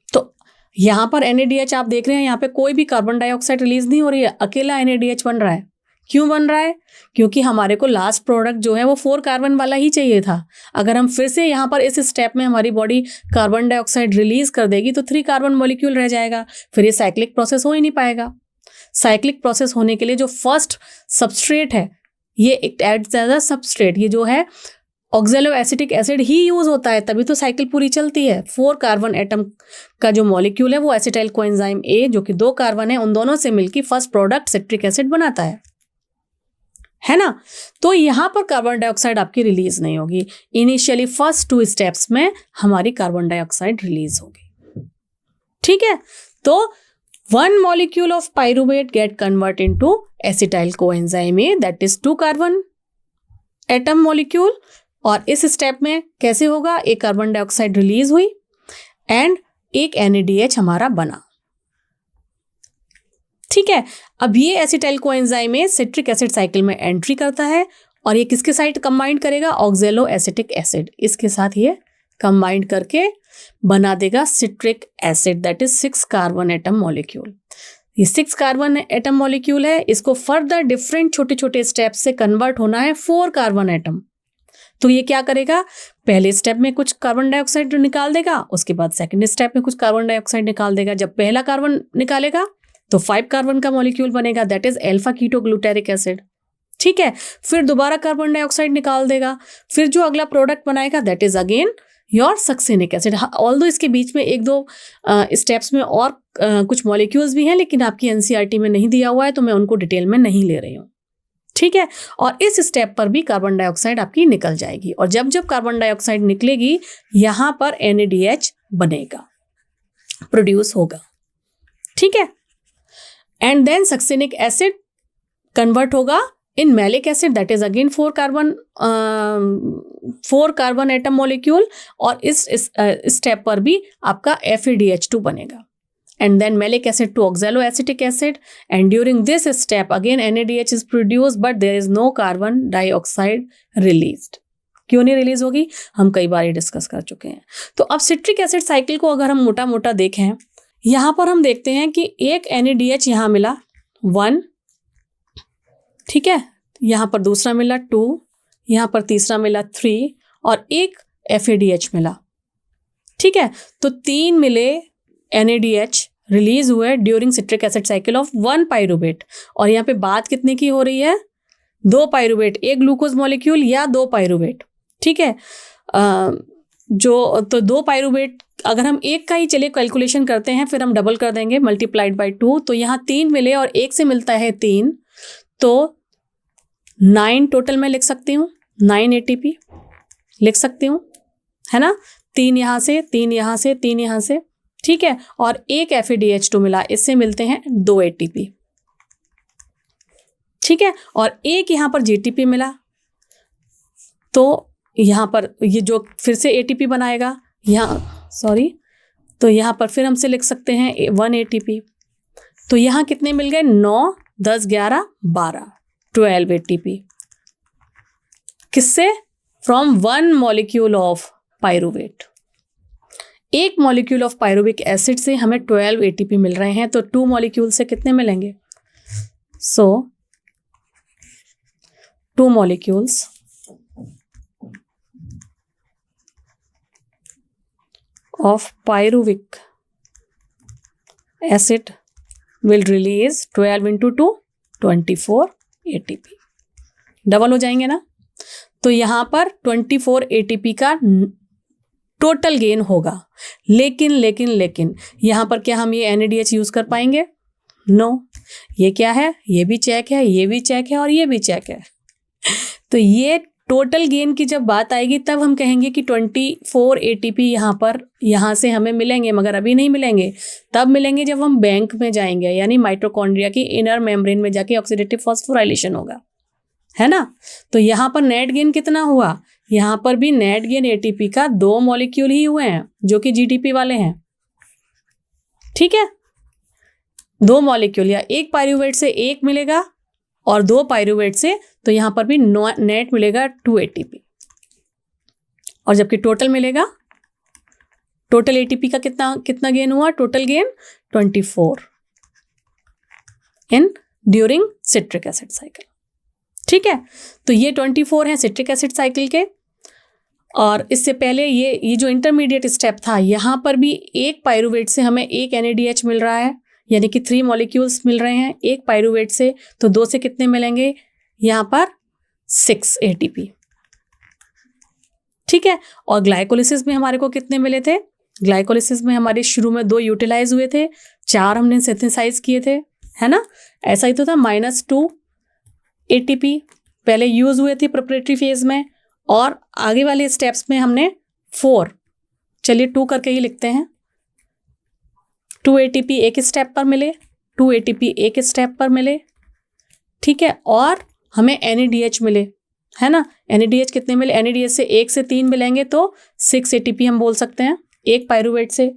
तो यहाँ पर NADH आप देख रहे हैं, यहाँ पे कोई भी कार्बन डाइऑक्साइड रिलीज नहीं हो रही है, अकेला NADH बन रहा है। क्यों बन रहा है? क्योंकि हमारे को लास्ट प्रोडक्ट जो है वो 4 कार्बन वाला ही चाहिए था। अगर हम फिर से यहाँ पर इस स्टेप में हमारी बॉडी कार्बन डाइऑक्साइड रिलीज कर देगी तो 3 कार्बन मॉलिक्यूल रह जाएगा, फिर ये साइक्लिक प्रोसेस हो ही नहीं पाएगा। साइक्लिक प्रोसेस होने के लिए जो फर्स्ट सबस्ट्रेट है, ये एक्ट एज अ सबस्ट्रेट, ये जो है ऑक्जेलो एसिटिक एसिड ही यूज होता है, तभी तो साइकिल पूरी चलती है। 4 कार्बन एटम का जो मॉलिक्यूल है वो एसिटाइल कोएंजाइम A जो कि 2 कार्बन है, उन दोनों से मिलकर फर्स्ट प्रोडक्ट सिट्रिक एसिड बनाता है ना। तो यहाँ पर कार्बन डाइऑक्साइड आपकी रिलीज नहीं होगी। इनिशियली फर्स्ट 2 स्टेप्स में हमारी कार्बन डाइऑक्साइड रिलीज होगी। ठीक है, तो 1 molecule of pyruvate get convert into acetyl coenzyme A, that is 2 carbon atom molecule. और इस स्टेप में कैसे होगा, एक कार्बन डाइऑक्साइड रिलीज हुई एंड एक NADH हमारा बना। ठीक है, अब ये एसिटाइल कोएंजाइम में सिट्रिक एसिड साइकिल में एंट्री करता है और ये किसके साथ कंबाइन करेगा, ऑक्जेलो एसिटिक एसिड, इसके साथ ये कंबाइन करके बना देगा citric acid, that is 6 carbon atom molecule. ये 6 कार्बन एटम मॉलिक्यूल है, इसको फर्दर डिफरेंट छोटे छोटे स्टेप से कन्वर्ट होना है 4 कार्बन एटम। तो ये क्या करेगा, पहले स्टेप में कुछ कार्बन डाइऑक्साइड निकाल देगा, उसके बाद सेकंड स्टेप में कुछ कार्बन डाइऑक्साइड निकाल देगा। जब पहला कार्बन निकालेगा तो 5 कार्बन का मॉलिक्यूल बनेगा, that is alpha keto glutaric acid. ठीक है, फिर दोबारा कार्बन डाइऑक्साइड निकाल देगा, फिर जो अगला प्रोडक्ट बनाएगा that is again your succinic acid. Although इसके बीच में एक दो स्टेप्स में और कुछ मॉलिक्यूल्स भी हैं, लेकिन आपकी एनसीईआरटी में नहीं दिया हुआ है तो मैं उनको डिटेल में नहीं ले रही हूँ। ठीक है, और इस स्टेप पर भी कार्बन डाइऑक्साइड आपकी निकल जाएगी और जब जब कार्बन डाइऑक्साइड निकलेगी यहाँ पर NADH बनेगा, प्रोड्यूस होगा। ठीक है, and then succinic acid convert होगा in malic acid, that is again 4 carbon atom molecule और इस स्टेप पर भी आपका FADH2 बनेगा and then malic acid to oxaloacetic acid, and during this step again NADH is produced but there is no carbon dioxide released। क्यों नहीं release होगी, हम कई बार डिस्कस कर चुके हैं। तो अब सिट्रिक एसिड साइकिल को अगर हम मोटा मोटा देखें, यहाँ पर हम देखते हैं कि एक NADH यहाँ मिला 1, ठीक है, यहाँ पर दूसरा मिला 2, यहाँ पर तीसरा मिला 3 और एक FADH मिला। ठीक है, तो 3 मिले NADH रिलीज हुए during citric acid cycle of 1 pyruvate. और यहाँ पे बात कितने की हो रही है, 2 पाइरूवेट, एक ग्लूकोज मॉलिक्यूल या 2 पाइरूवेट। ठीक है, तो 2 पाइरूवेट अगर हम एक का ही चलिए कैलकुलेशन करते हैं, फिर हम डबल कर देंगे मल्टीप्लाइड बाई 2, तो यहाँ 3 मिले और एक से मिलता है 3, तो 9 टोटल में लिख सकती हूँ, 9 ATP लिख सकती हूँ, है ना। 3 यहाँ से, 3 यहाँ से, 3 यहाँ से, ठीक है, और एक FADH2 मिला, इससे मिलते हैं 2 ATP। ठीक है, और एक यहाँ पर GTP मिला, तो यहाँ पर ये जो फिर से ATP बनाएगा, यहाँ सॉरी, तो यहाँ पर फिर हमसे लिख सकते हैं 1 ATP। तो यहाँ कितने मिल गए, 9, 10, 11, 12, 12 ATP। किससे, फ्रॉम 1 मॉलिक्यूल ऑफ पाइरूवेट। एक मॉलिक्यूल ऑफ पाइरुविक एसिड से हमें 12 ATP मिल रहे हैं, तो 2 मॉलिक्यूल से कितने मिलेंगे, सो 2 molecules of pyruvic acid will release 12 into 2, 24 ATP। Double हो जाएंगे ना, तो यहाँ पर 24 ATP का टोटल गेन होगा। लेकिन लेकिन लेकिन यहाँ पर क्या हम ये NADH यूज कर पाएंगे, नो। ये क्या है, ये भी चेक है, ये भी चेक है और ये भी चेक है। तो ये टोटल गेन की जब बात आएगी तब हम कहेंगे कि 24 ATP यहाँ से हमें मिलेंगे, मगर अभी नहीं मिलेंगे। तब मिलेंगे जब हम बैंक में जाएंगे, यानी माइटोकॉन्ड्रिया की इनर मेम्ब्रेन में जाके ऑक्सीडेटिव फॉस्फोराइलेशन होगा, है ना। तो यहाँ पर नेट गेन कितना हुआ, यहाँ पर भी नेट गेन ATP का 2 मॉलिक्यूल ही हुए हैं जो कि GTP वाले हैं। ठीक है, 2 मॉलिक्यूल, या एक पाइरूवेट से 1 मिलेगा और 2 पाइरूवेट से, तो यहाँ पर भी नेट मिलेगा 2 ATP। और जबकि टोटल मिलेगा, टोटल ATP का कितना गेन हुआ, total gain 24 in during citric acid cycle. ठीक है, तो ये 24 है सिट्रिक एसिड साइकिल के। और इससे पहले ये जो इंटरमीडिएट स्टेप था, यहाँ पर भी एक पाइरूवेट से हमें एक NADH मिल रहा है, यानी कि 3 मॉलिक्यूल्स मिल रहे हैं एक पाइरूवेट से, तो 2 से कितने मिलेंगे, यहाँ पर 6 ATP। ठीक है, और ग्लाइकोलिसिस में हमारे को कितने मिले थे, ग्लाइकोलिसिस में हमारे शुरू में 2 यूटिलाइज हुए थे, 4 हमने सिंथेसाइज किए थे, है ना। ऐसा ही तो था, -2 ATP पहले यूज हुए थे प्रिपरेटरी फेज में, और आगे वाले स्टेप्स में हमने 4, चलिए 2 करके ही लिखते हैं, 2 ATP एक स्टेप पर मिले, 2 ATP एक स्टेप पर मिले, ठीक है, और हमें NADH मिले, है ना। NADH कितने मिले, NADH से 1 से 3 मिलेंगे तो 6 ATP हम बोल सकते हैं, एक पायरूवेट से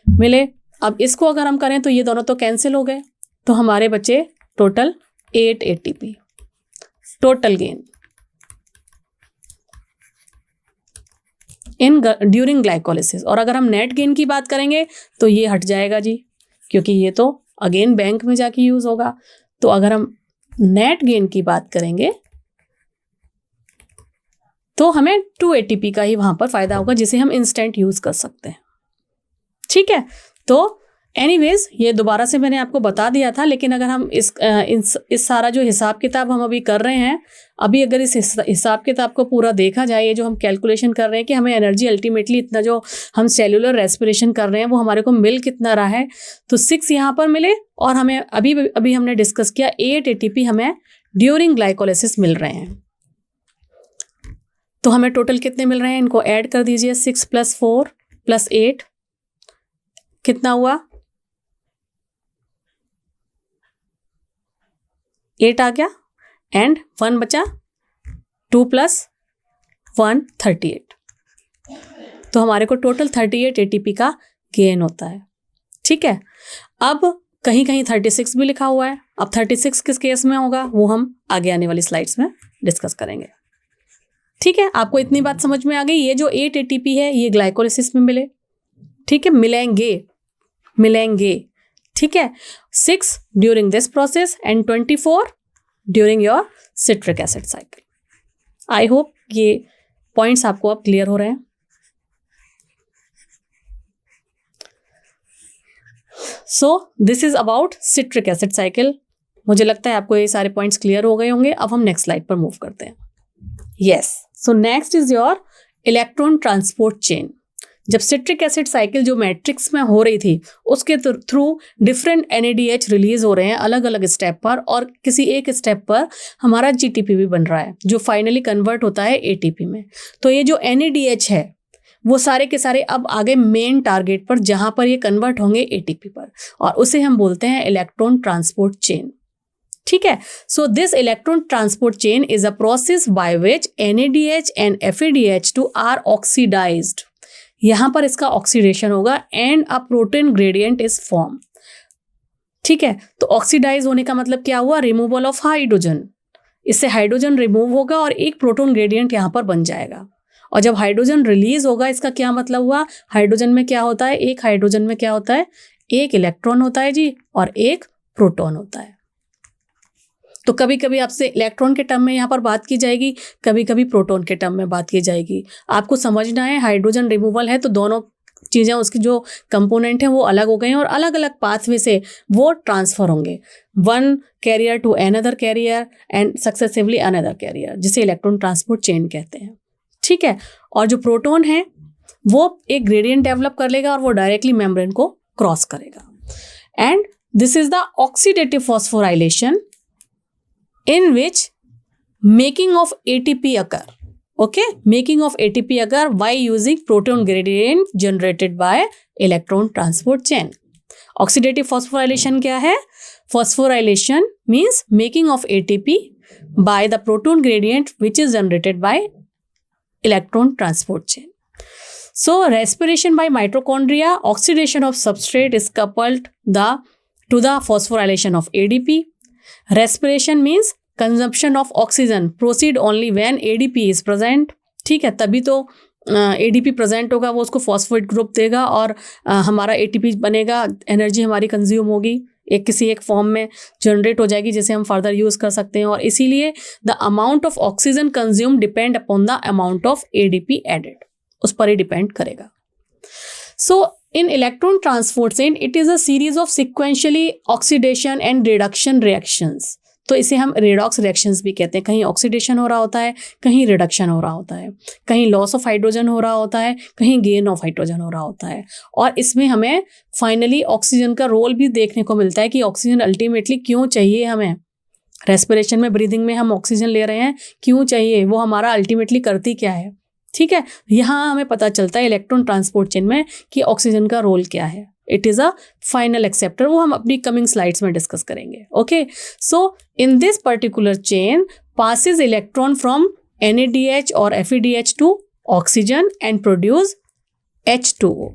मिले। अब इसको अगर हम करें तो ये दोनों तो कैंसिल हो गए, तो हमारे बचे total 8 ATP total gain in during glycolysis. और अगर हम नेट गेन की बात करेंगे तो ये हट जाएगा जी, क्योंकि ये तो अगेन बैंक में जाके यूज होगा। तो अगर हम नेट गेन की बात करेंगे तो हमें 2 ATP का ही वहां पर फायदा होगा, जिसे हम इंस्टेंट यूज कर सकते हैं, ठीक है। तो एनीवेज ये दोबारा से मैंने आपको बता दिया था, लेकिन अगर हम इस सारा जो हिसाब किताब हम अभी कर रहे हैं, अभी अगर इस हिसाब किताब को पूरा देखा जाए, ये जो हम कैलकुलेशन कर रहे हैं कि हमें एनर्जी अल्टीमेटली इतना जो हम सेल्यूलर रेस्पिरेशन कर रहे हैं वो हमारे को मिल कितना रहा है, तो 6 यहाँ पर मिले, और हमें अभी हमने डिस्कस किया 8 ATP हमें ड्यूरिंग ग्लाइकोलिसिस मिल रहे हैं। तो हमें टोटल कितने मिल रहे हैं, इनको ऐड कर दीजिए, 6 + 4 + 8 कितना हुआ, 8 आ गया, एंड 1 बचा, 2 + 1 38। तो हमारे को टोटल 38 ATP का गेन होता है, ठीक है। अब कहीं कहीं 36 भी लिखा हुआ है, अब 36 किस केस में होगा वो हम आगे आने वाली स्लाइड्स में डिस्कस करेंगे, ठीक है। आपको इतनी बात समझ में आ गई, ये जो 8 ATP है ये ग्लाइकोलिसिस में मिले, ठीक है, मिलेंगे, ठीक है। 6 during this process and 24 during your citric acid cycle. I hope ये पॉइंट्स आपको अब क्लियर हो रहे हैं। So this is about citric acid cycle. मुझे लगता है आपको ये सारे पॉइंट्स क्लियर हो गए होंगे। अब हम नेक्स्ट स्लाइड पर मूव करते हैं। Yes, so next is your electron transport chain. जब सिट्रिक एसिड साइकिल जो मैट्रिक्स में हो रही थी उसके थ्रू डिफरेंट NADH रिलीज हो रहे हैं अलग अलग स्टेप पर, और किसी एक स्टेप पर हमारा GTP भी बन रहा है जो फाइनली कन्वर्ट होता है ATP में। तो ये जो NADH है वो सारे के सारे अब आगे मेन टारगेट पर, जहां पर ये कन्वर्ट होंगे ATP पर, और उसे हम बोलते हैं इलेक्ट्रॉन ट्रांसपोर्ट चेन, ठीक है। So this electron transport chain is a process by which NADH and FADH2 are oxidised. यहां पर इसका ऑक्सीडेशन होगा and a protein gradient is form, ठीक है। तो ऑक्सीडाइज होने का मतलब क्या हुआ, रिमूवल ऑफ हाइड्रोजन। इससे हाइड्रोजन रिमूव होगा और एक प्रोटॉन ग्रेडियंट यहां पर बन जाएगा। और जब हाइड्रोजन रिलीज होगा, इसका क्या मतलब हुआ, हाइड्रोजन में क्या होता है, एक हाइड्रोजन में क्या होता है, एक इलेक्ट्रॉन होता है जी, और एक प्रोटॉन होता है। तो कभी कभी आपसे इलेक्ट्रॉन के टर्म में यहाँ पर बात की जाएगी, कभी कभी प्रोटॉन के टर्म में बात की जाएगी। आपको समझना है हाइड्रोजन रिमूवल है तो दोनों चीज़ें, उसकी जो कंपोनेंट हैं वो अलग हो गए हैं और अलग अलग पाथवे से वो ट्रांसफर होंगे, one carrier to another carrier and successively another carrier, जिसे इलेक्ट्रॉन ट्रांसपोर्ट चेन कहते हैं, ठीक है। और जो प्रोटॉन है वो एक ग्रेडियंट डेवलप कर लेगा और वो डायरेक्टली मेम्ब्रेन को क्रॉस करेगा। And this is the oxidative phosphorylation in which making of ATP occur. Okay, making of ATP occur by using proton gradient generated by electron transport chain. Oxidative phosphorylation क्या है? Phosphorylation means making of ATP by the proton gradient which is generated by electron transport chain. So respiration by mitochondria, oxidation of substrate is coupled to the phosphorylation of ADP. Respiration means consumption of oxygen proceed only when ADP is present, ठीक है। तभी तो ADP present होगा, वो उसको phosphate group देगा और हमारा ATP बनेगा, एनर्जी हमारी कंज्यूम होगी, एक किसी एक फॉर्म में जनरेट हो जाएगी जिसे हम फर्दर यूज कर सकते हैं। और इसीलिए the amount of oxygen consume depend upon the amount of ADP added, उस पर ही डिपेंड करेगा। सो in electron transport chain it is a series of sequentially oxidation and reduction reactions. तो इसे हम रेडॉक्स रिएक्शंस भी कहते हैं। कहीं ऑक्सीडेशन हो रहा होता है, कहीं रिडक्शन हो रहा होता है, कहीं लॉस ऑफ हाइड्रोजन हो रहा होता है, कहीं गेन ऑफ हाइड्रोजन हो रहा होता है। और इसमें हमें फाइनली ऑक्सीजन का रोल भी देखने को मिलता है कि ऑक्सीजन अल्टीमेटली क्यों चाहिए हमें। रेस्पिरेशन में, ब्रीदिंग में हम ऑक्सीजन ले रहे हैं, क्यों चाहिए, वो हमारा अल्टीमेटली करती क्या है, ठीक है। यहाँ हमें पता चलता है इलेक्ट्रॉन ट्रांसपोर्ट चेन में कि ऑक्सीजन का रोल क्या है। It is a final acceptor, वो हम अपनी कमिंग स्लाइड्स में डिस्कस करेंगे. Okay, so in this particular chain passes electron from NADH or FeDH to oxygen and produce H2O.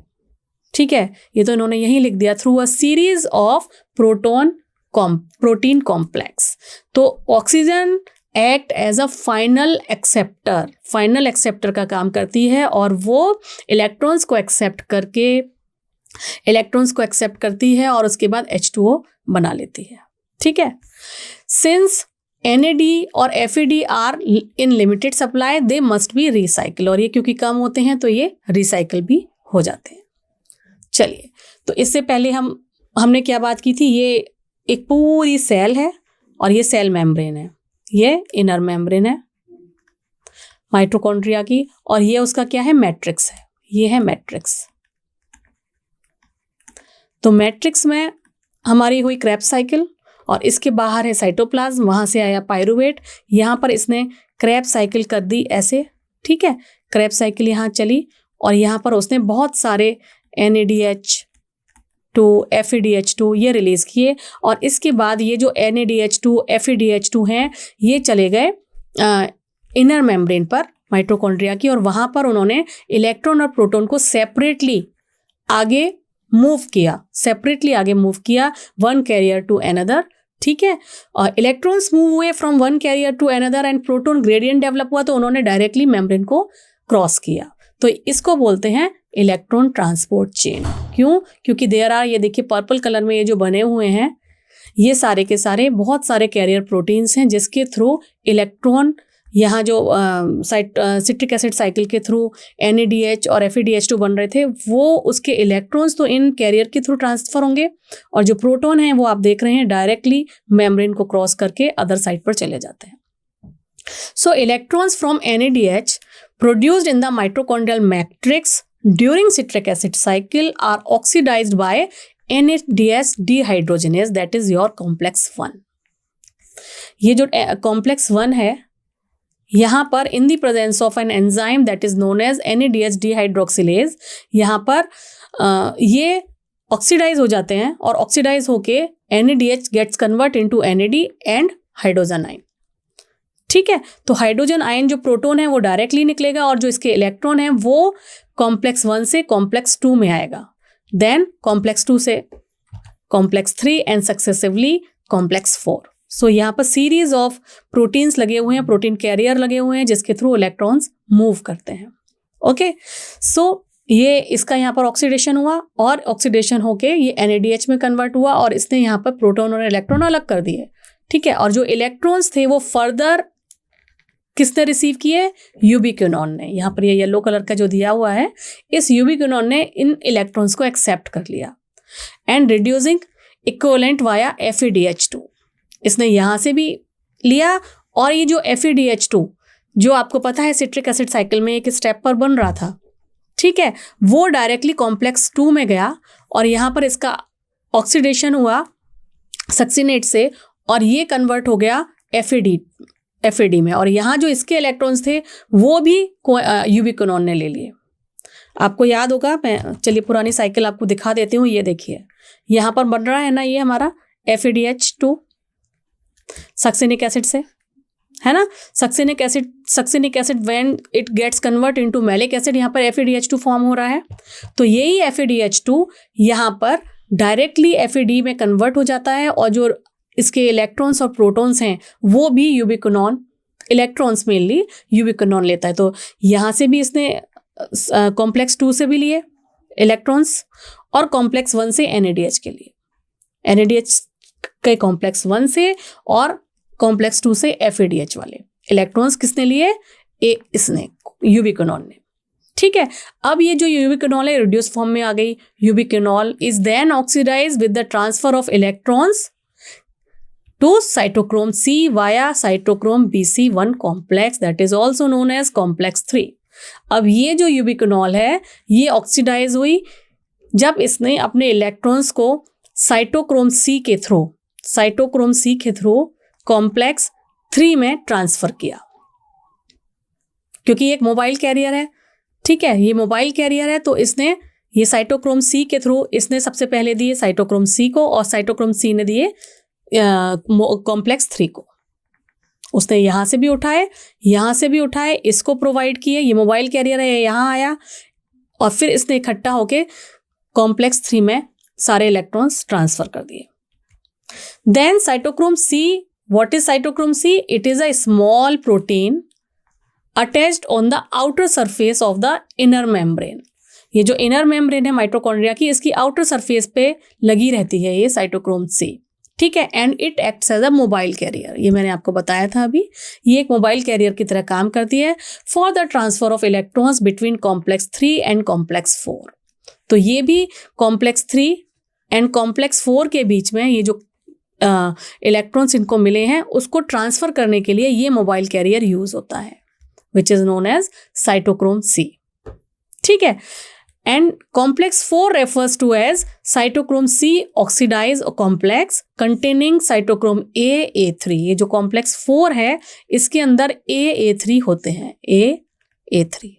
ठीक है, ये तो इन्होंने यही लिख दिया, through a series of protein complex. तो oxygen act as a final acceptor का काम करती है और वो इलेक्ट्रॉन्स को एक्सेप्ट करती है और उसके बाद H2O बना लेती है. ठीक है, सिंस NAD और FeD are in limited supply, they must be recycle, और ये क्योंकि कम होते हैं तो ये रिसाइकिल भी हो जाते हैं. चलिए, तो इससे पहले हमने क्या बात की थी, ये एक पूरी सेल है और ये सेल मेम्ब्रेन है, ये इनर मेम्ब्रेन है माइटोकॉन्ड्रिया की, और ये उसका क्या है, मैट्रिक्स है, ये है मैट्रिक्स. तो मैट्रिक्स में हमारी हुई क्रेब्स साइकिल और इसके बाहर है साइटोप्लाज्म, वहाँ से आया पायरुवेट, यहाँ पर इसने क्रेब्स साइकिल कर दी ऐसे. ठीक है, क्रेब्स साइकिल यहाँ चली और यहाँ पर उसने बहुत सारे NADH2 FeDH2 ये रिलीज़ किए, और इसके बाद ये जो NADH2 FeDH2 हैं ये चले गए इनर मेम्ब्रेन पर माइटोकॉन्ड्रिया की, और वहाँ पर उन्होंने इलेक्ट्रॉन और प्रोटॉन को सेपरेटली आगे मूव किया वन कैरियर टू अनदर. ठीक है, और इलेक्ट्रॉन्स मूव हुए from one carrier to another and proton gradient develop हुआ, तो उन्होंने डायरेक्टली मेम्ब्रेन को क्रॉस किया. तो इसको बोलते हैं इलेक्ट्रॉन ट्रांसपोर्ट चेन. क्यों? क्योंकि देयर आर, ये देखिए पर्पल कलर में ये जो बने हुए हैं ये सारे के सारे बहुत सारे कैरियर प्रोटीन्स हैं जिसके थ्रू इलेक्ट्रॉन, यहाँ जो सिट्रिक एसिड साइकिल के थ्रू NADH और FeDH2 बन रहे थे, वो उसके इलेक्ट्रॉन्स तो इन कैरियर के थ्रू ट्रांसफर होंगे, और जो प्रोटॉन हैं वो आप देख रहे हैं डायरेक्टली मेम्ब्रेन को क्रॉस करके अदर साइड पर चले जाते हैं. सो electrons from NADH produced in the mitochondrial matrix during citric acid cycle are oxidized by NADH dehydrogenase, that is your complex 1. ये जो complex 1 है, यहाँ पर in the presence of an enzyme that is known as NADH dehydroxylase, यहाँ पर ये oxidise हो जाते हैं और ऑक्सीडाइज होके NADH gets convert into NAD and hydrogen ion. ठीक है, तो हाइड्रोजन आयन जो प्रोटॉन है वो डायरेक्टली निकलेगा और जो इसके इलेक्ट्रॉन है वो कॉम्प्लेक्स 1 से कॉम्प्लेक्स 2 में आएगा, देन कॉम्प्लेक्स 2 से कॉम्प्लेक्स 3 एंड सक्सेसिवली कॉम्प्लेक्स 4. सो यहाँ पर सीरीज ऑफ प्रोटीन्स लगे हुए हैं, प्रोटीन कैरियर लगे हुए हैं जिसके थ्रू इलेक्ट्रॉन्स मूव करते हैं. ओके, सो ये इसका यहाँ पर ऑक्सीडेशन हुआ और ऑक्सीडेशन होके ये NADH में कन्वर्ट हुआ और इसने यहाँ पर प्रोटॉन और इलेक्ट्रॉन अलग कर दिए. ठीक है, और जो इलेक्ट्रॉन्स थे वो फर्दर किसने रिसीव किए, यूबिक्विनॉन ने. यहाँ पर ये येलो कलर का जो दिया हुआ है, इस यूबिक्विनॉन ने इन इलेक्ट्रॉन्स को एक्सेप्ट कर लिया and reducing equivalent via FeDH2. इसने यहाँ से भी लिया, और ये जो FeDH2 जो आपको पता है सिट्रिक एसिड साइकिल में एक स्टेप पर बन रहा था, ठीक है, वो डायरेक्टली कॉम्प्लेक्स 2 में गया और यहाँ पर इसका ऑक्सीडेशन हुआ सक्सिनेट से और ये कन्वर्ट हो गया FeD में, और यहाँ जो इसके इलेक्ट्रॉन्स थे वो भी यूबिक्विनॉन ने ले लिए. आपको याद होगा, मैं चलिए पुरानी साइकिल आपको दिखा देती हूँ. ये देखिए यहाँ पर बन रहा है ना, ये हमारा FeDH2 सक्सिनिक एसिड से, है ना. Succinic acid when it gets convert into malic acid, यहाँ पर FeDH2 फॉर्म हो रहा है. तो यही FeDH2 यहाँ पर डायरेक्टली FeD में कन्वर्ट हो जाता है और जो इसके इलेक्ट्रॉन्स और प्रोटॉन्स हैं वो भी यूबिक्विनॉन, इलेक्ट्रॉन्स मेनली यूबिक्विनॉन लेता है. तो यहाँ से भी इसने कॉम्प्लेक्स 2 से भी लिए इलेक्ट्रॉन्स और कॉम्प्लेक्स 1 से NADH के लिए, NADH के कॉम्प्लेक्स 1 से और कॉम्प्लेक्स 2 से FeDH वाले इलेक्ट्रॉन्स किसने लिए, इसने यूबिक्विनॉन ने. ठीक है, अब ये जो यूबिक्विनॉल है रिड्यूस फॉर्म में आ गई. Ubiquinol is then oxidise with the transfer of electrons to cytochrome C via cytochrome BC1 complex, that is also known as complex 3. अब ये जो यूबिक्विनॉल है ये ऑक्सीडाइज हुई जब इसने अपने इलेक्ट्रॉन्स को साइटोक्रोम C के थ्रू कॉम्प्लेक्स 3 में ट्रांसफर किया, क्योंकि एक मोबाइल कैरियर है. ठीक है, ये मोबाइल कैरियर है तो इसने ये साइटोक्रोम सी के थ्रू इसने सबसे पहले दिए साइटोक्रोम सी को, और साइटोक्रोम सी ने दिए कॉम्प्लेक्स 3 को। उसने यहाँ से भी उठाए, यहाँ से भी उठाए, इसको प्रोवाइड किए, ये मोबाइल कैरियर है, यहाँ आया, और फिर इसने इकट्ठा होके कॉम्प्लेक्स 3 में सारे इलेक्ट्रॉन्स ट्रांसफर कर दिए। Then cytochrome C, what is cytochrome C? It is a small protein attached on the outer surface of the inner membrane. ये जो इनर मेम्ब्रेन है माइटोकॉन्ड्रिया की, इसकी आउटर सरफेस पे लगी रहती है ये साइटोक्रोम सी, ठीक है। And it acts as a mobile carrier, ये मैंने आपको बताया था अभी, ये एक मोबाइल कैरियर की तरह काम करती है for the transfer of electrons between complex 3 and complex 4। तो ये भी कॉम्प्लेक्स 3 एंड कॉम्प्लेक्स 4 के बीच में ये जो इलेक्ट्रॉन्स इनको मिले हैं उसको ट्रांसफर करने के लिए ये मोबाइल कैरियर यूज होता है, which is known as cytochrome C, ठीक है। And complex 4 refers to as cytochrome C oxidise complex containing cytochrome A3। ये जो कॉम्प्लेक्स 4 है इसके अंदर A3 होते हैं, A3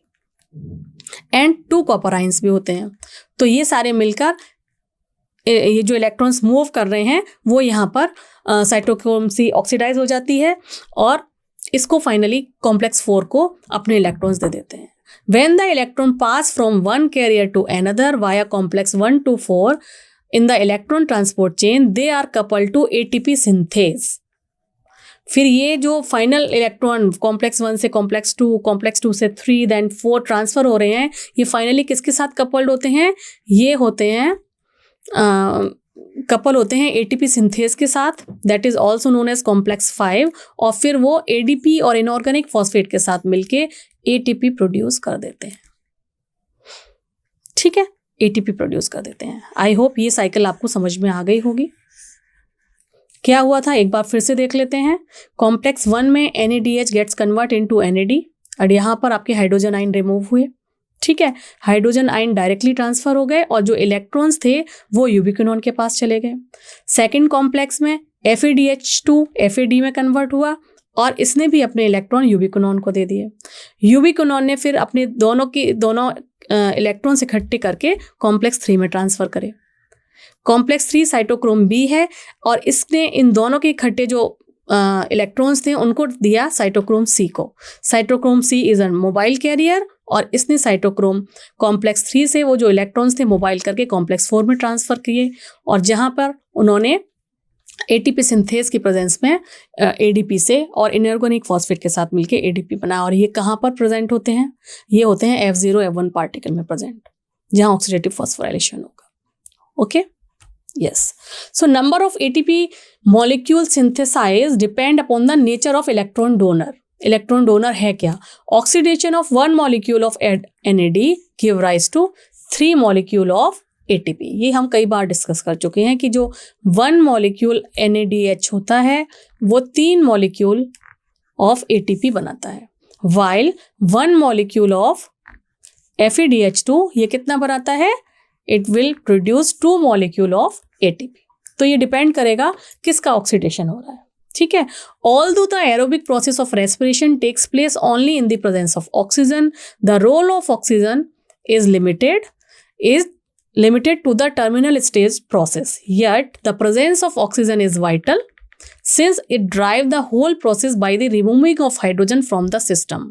एंड 2 कॉपर आयंस भी होते हैं। तो ये सारे मिलकर ये जो इलेक्ट्रॉन्स मूव कर रहे हैं वो यहाँ पर साइटोक्रोम सी ऑक्सीडाइज हो जाती है और इसको फाइनली कॉम्प्लेक्स 4 को अपने इलेक्ट्रॉन्स दे देते हैं। When the electron pass from one carrier to another via complex 1 to 4 in the electron transport chain, they are coupled to ATP synthase। फिर ये जो फाइनल इलेक्ट्रॉन कॉम्प्लेक्स 1 से कॉम्प्लेक्स 2 से 3 then 4 transfer हो रहे हैं, ये फाइनली किसके साथ कपल्ड होते हैं? ये होते हैं कपल होते हैं एटीपी सिंथेस के साथ, that is also known as complex 5, और फिर वो एडीपी और इनऑर्गेनिक फॉस्फेट के साथ मिलके एटीपी प्रोड्यूस कर देते हैं, ठीक है, एटीपी प्रोड्यूस कर देते हैं। आई होप ये साइकिल आपको समझ में आ गई होगी। क्या हुआ था एक बार फिर से देख लेते हैं। कॉम्प्लेक्स 1 में NADH gets convert into NAD और यहाँ पर आपके हाइड्रोजन आयन रिमूव हुए, ठीक है, हाइड्रोजन आयन डायरेक्टली ट्रांसफर हो गए और जो इलेक्ट्रॉन्स थे वो यूबिक्विनोन के पास चले गए। सेकंड कॉम्प्लेक्स में FADH2 FAD में कन्वर्ट हुआ और इसने भी अपने इलेक्ट्रॉन यूबिक्विनोन को दे दिए। यूबिक्विनोन ने फिर अपने दोनों इलेक्ट्रॉन्स इकट्ठे करके कॉम्प्लेक्स 3 में ट्रांसफर करे। कॉम्प्लेक्स 3 साइटोक्रोम बी है और इसने इन दोनों के इकट्ठे जो इलेक्ट्रॉन्स थे उनको दिया साइटोक्रोम सी को। Cytochrome C is a mobile carrier और इसने साइटोक्रोम कॉम्प्लेक्स 3 से वो जो इलेक्ट्रॉन्स थे मोबाइल करके कॉम्प्लेक्स 4 में ट्रांसफर किए और जहाँ पर उन्होंने एटीपी सिंथेस की प्रेजेंस में एडीपी से और इनऑर्गेनिक फॉस्फेट के साथ मिलके एडीपी बनाया। और ये कहाँ पर प्रेजेंट होते हैं? ये होते हैं F0 F1 पार्टिकल में प्रेजेंट, जहाँ ऑक्सीडेटिव फॉस्फोराइलेशन होगा। Okay, yes. So number of ATP molecule synthesise depend upon the nature of electron donor. Electron donor है क्या? Oxidation of 1 molecule of NAD give rise to 3 molecule of ATP। ये हम कई बार discuss कर चुके हैं कि जो 1 मॉलिक्यूल NADH होता है वो 3 मॉलिक्यूल ऑफ ATP बनाता है, वाइल 1 मॉलिक्यूल ऑफ FADH2 ये कितना बनाता है? It will produce 2 molecule of ATP। तो ये डिपेंड करेगा किसका ऑक्सीडेशन हो रहा है, ठीक है। Although the aerobic process of respiration takes place only in the presence of oxygen, the role of oxygen is limited to the terminal stage process. Yet the presence of oxygen is vital since it drives the whole process by the removing of hydrogen from the system,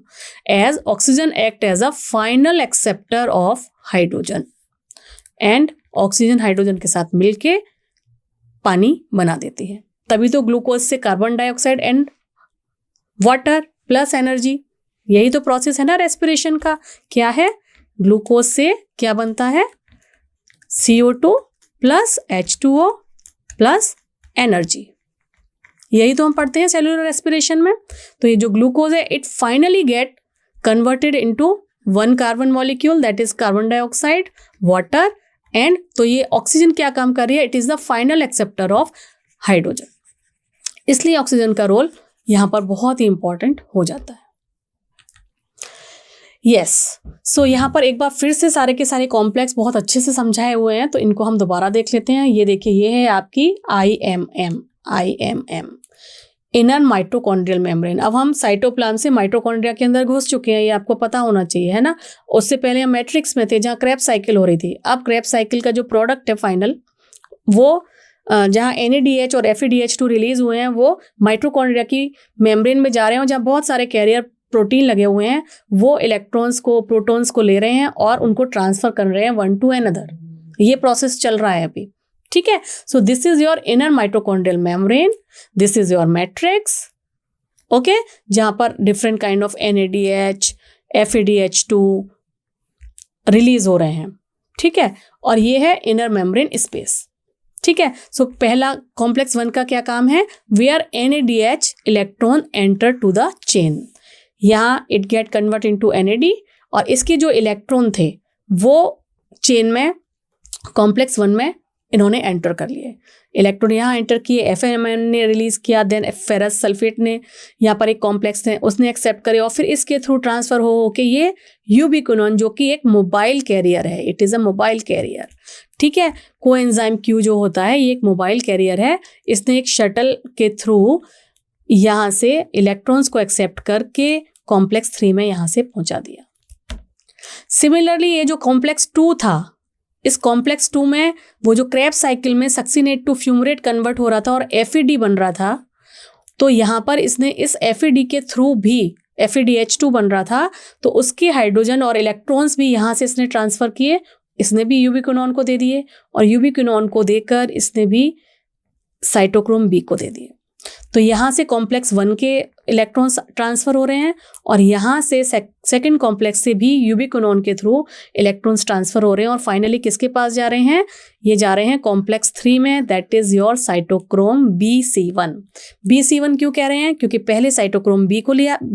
as oxygen act as a final acceptor of hydrogen and oxygen hydrogen के साथ मिलके पानी बना देती है। तभी तो glucose से carbon dioxide and water plus energy, यही तो प्रोसेस है ना रेस्पिरेशन का। क्या है? ग्लूकोज से क्या बनता है? CO2 plus H2O plus energy, यही तो हम पढ़ते हैं सेलुलर रेस्पिरेशन में। तो ये जो ग्लूकोज है it finally get converted into 1 carbon molecule that is carbon dioxide, water and तो ये ऑक्सीजन क्या काम कर रही है? It is the final acceptor of hydrogen. इसलिए ऑक्सीजन का रोल यहाँ पर बहुत ही इंपॉर्टेंट हो जाता है। यस, सो यहाँ पर एक बार फिर से सारे के सारे कॉम्प्लेक्स बहुत अच्छे से समझाए हुए हैं, तो इनको हम दोबारा देख लेते हैं। ये देखिए, ये है आपकी IMM। Inner mitochondrial membrane. अब हम साइटोप्लाज्म से माइटोकॉन्ड्रिया के अंदर घुस चुके हैं, ये आपको पता होना चाहिए, है ना। उससे पहले हम मैट्रिक्स में थे जहाँ क्रेब्स साइकिल हो रही थी। अब क्रेब्स साइकिल का जो प्रोडक्ट है फाइनल, वो जहाँ NADH और FADH2 रिलीज हुए हैं वो माइटोकॉन्ड्रिया की मेम्ब्रेन में जा रहे हैं, और जहाँ बहुत सारे कैरियर प्रोटीन लगे हुए हैं वो इलेक्ट्रॉन्स को, प्रोटॉन्स को ले रहे हैं और उनको ट्रांसफर कर रहे हैं वन टू अनदर। ये प्रोसेस चल रहा है अभी, ठीक है। So this is your inner mitochondrial membrane, this is your matrix, okay, जहां पर different kind of NADH, FADH2 release हो रहे हैं, ठीक है। और ये है इनर मेम्ब्रेन स्पेस, ठीक है। सो पहला कॉम्प्लेक्स 1 का क्या काम है, where NADH electron enter to the chain, यहाँ it get convert into NAD, और इसके जो इलेक्ट्रॉन थे वो चेन में कॉम्प्लेक्स 1 में इन्होंने एंटर कर लिए। इलेक्ट्रॉन यहाँ एंटर किए, FMN ने रिलीज किया, देन फेरस सल्फेट ने यहाँ पर एक कॉम्प्लेक्स है उसने एक्सेप्ट करे, और फिर इसके थ्रू ट्रांसफर हो के ये यूबिक्विनोन जो कि एक मोबाइल कैरियर है, it is a mobile carrier, ठीक है। कोएंजाइम Q जो होता है ये एक मोबाइल कैरियर है, इसने एक शटल के थ्रू यहाँ से इलेक्ट्रॉन्स को एक्सेप्ट करके कॉम्प्लेक्स 3 में यहाँ से पहुँचा दिया। सिमिलरली ये जो कॉम्प्लेक्स 2 था, इस कॉम्प्लेक्स 2 में वो जो क्रेब्स साइकिल में सक्सिनेट टू फ्यूमरेट कन्वर्ट हो रहा था और FAD बन रहा था, तो यहाँ पर इसने इस FAD के थ्रू भी FADH2 बन रहा था, तो उसके हाइड्रोजन और इलेक्ट्रॉन्स भी यहाँ से इसने ट्रांसफर किए, इसने भी यूबिक्विनोन को दे दिए, और यूबिक्विनोन को देकर इसने भी साइटोक्रोम B को दे दिए। तो यहाँ से कॉम्प्लेक्स 1 के इलेक्ट्रॉन्स ट्रांसफर हो रहे हैं, और यहाँ से सेकंड कॉम्प्लेक्स से भी यूबिक्विनोन के थ्रू इलेक्ट्रॉन्स ट्रांसफर हो रहे हैं, और फाइनली किसके पास जा रहे हैं, ये जा रहे हैं कॉम्प्लेक्स 3 में, that is your cytochrome BC1। BC1 क्यों कह रहे हैं, क्योंकि पहले साइटोक्रोम B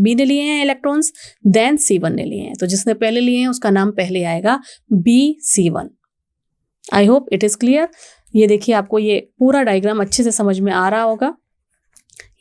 ने लिए हैं इलेक्ट्रॉन्स, देन C1 ने लिए हैं, तो जिसने पहले लिए हैं उसका नाम पहले आएगा BC1। I hope it is clear. ये देखिए आपको ये पूरा डायग्राम अच्छे से समझ में आ रहा होगा।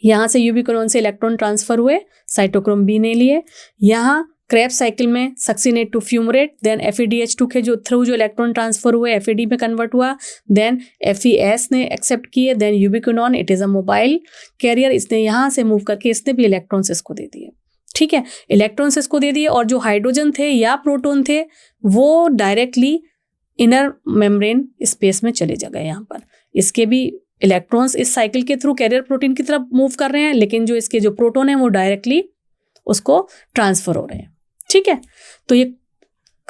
यहाँ से यूबिक्विनोन से इलेक्ट्रॉन ट्रांसफर हुए, साइटोक्रोम B ने लिए, यहाँ क्रेब्स साइकिल में succinate to fumarate, then FADH2 के जो थ्रू जो इलेक्ट्रॉन ट्रांसफर हुए FAD में कन्वर्ट हुआ, देन FES ने एक्सेप्ट किए, then ubiquinone it is a mobile carrier, इसने यहाँ से मूव करके इसने भी इलेक्ट्रॉन्स इसको दे दिए, ठीक है। इलेक्ट्रॉन्स इसको दे दिए, और जो हाइड्रोजन थे या प्रोटॉन थे वो डायरेक्टली इनर मेम्ब्रेन स्पेस में चले जा गए। यहाँ पर इसके भी इलेक्ट्रॉन्स इस साइकिल के थ्रू कैरियर प्रोटीन की तरफ मूव कर रहे हैं, लेकिन जो इसके जो प्रोटॉन है वो डायरेक्टली उसको ट्रांसफर हो रहे हैं, ठीक है। तो ये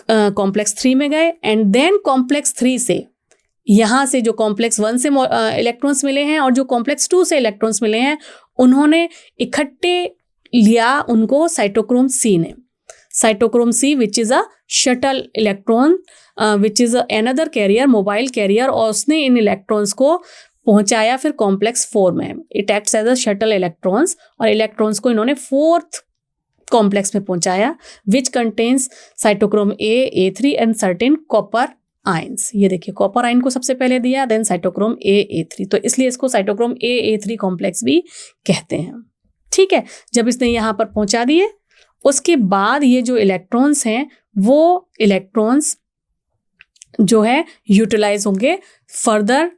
कॉम्प्लेक्स 3 में गए, एंड देन कॉम्प्लेक्स 3 से यहाँ से जो कॉम्प्लेक्स 1 से इलेक्ट्रॉन्स मिले हैं और जो कॉम्प्लेक्स 2 से इलेक्ट्रॉन्स मिले हैं उन्होंने इकट्ठे लिया उनको साइटोक्रोम C ने, cytochrome C which is a shuttle electron which is another carrier, mobile carrier, और उसने इन इलेक्ट्रॉन्स को पहुंचाया फिर कॉम्प्लेक्स 4 में, it acts as a shuttle electrons, और इलेक्ट्रॉन्स को इन्होंने 4th कॉम्प्लेक्स में पहुंचाया which contains cytochrome A3 and certain copper ions. ये देखिए कॉपर आयन को सबसे पहले दिया, देन साइटोक्रोम A3, तो इसलिए इसको साइटोक्रोम A3 कॉम्प्लेक्स भी कहते हैं, ठीक है। जब इसने यहाँ पर पहुंचा दिए उसके बाद ये जो इलेक्ट्रॉन्स हैं वो इलेक्ट्रॉन्स जो है यूटिलाइज होंगे फर्दर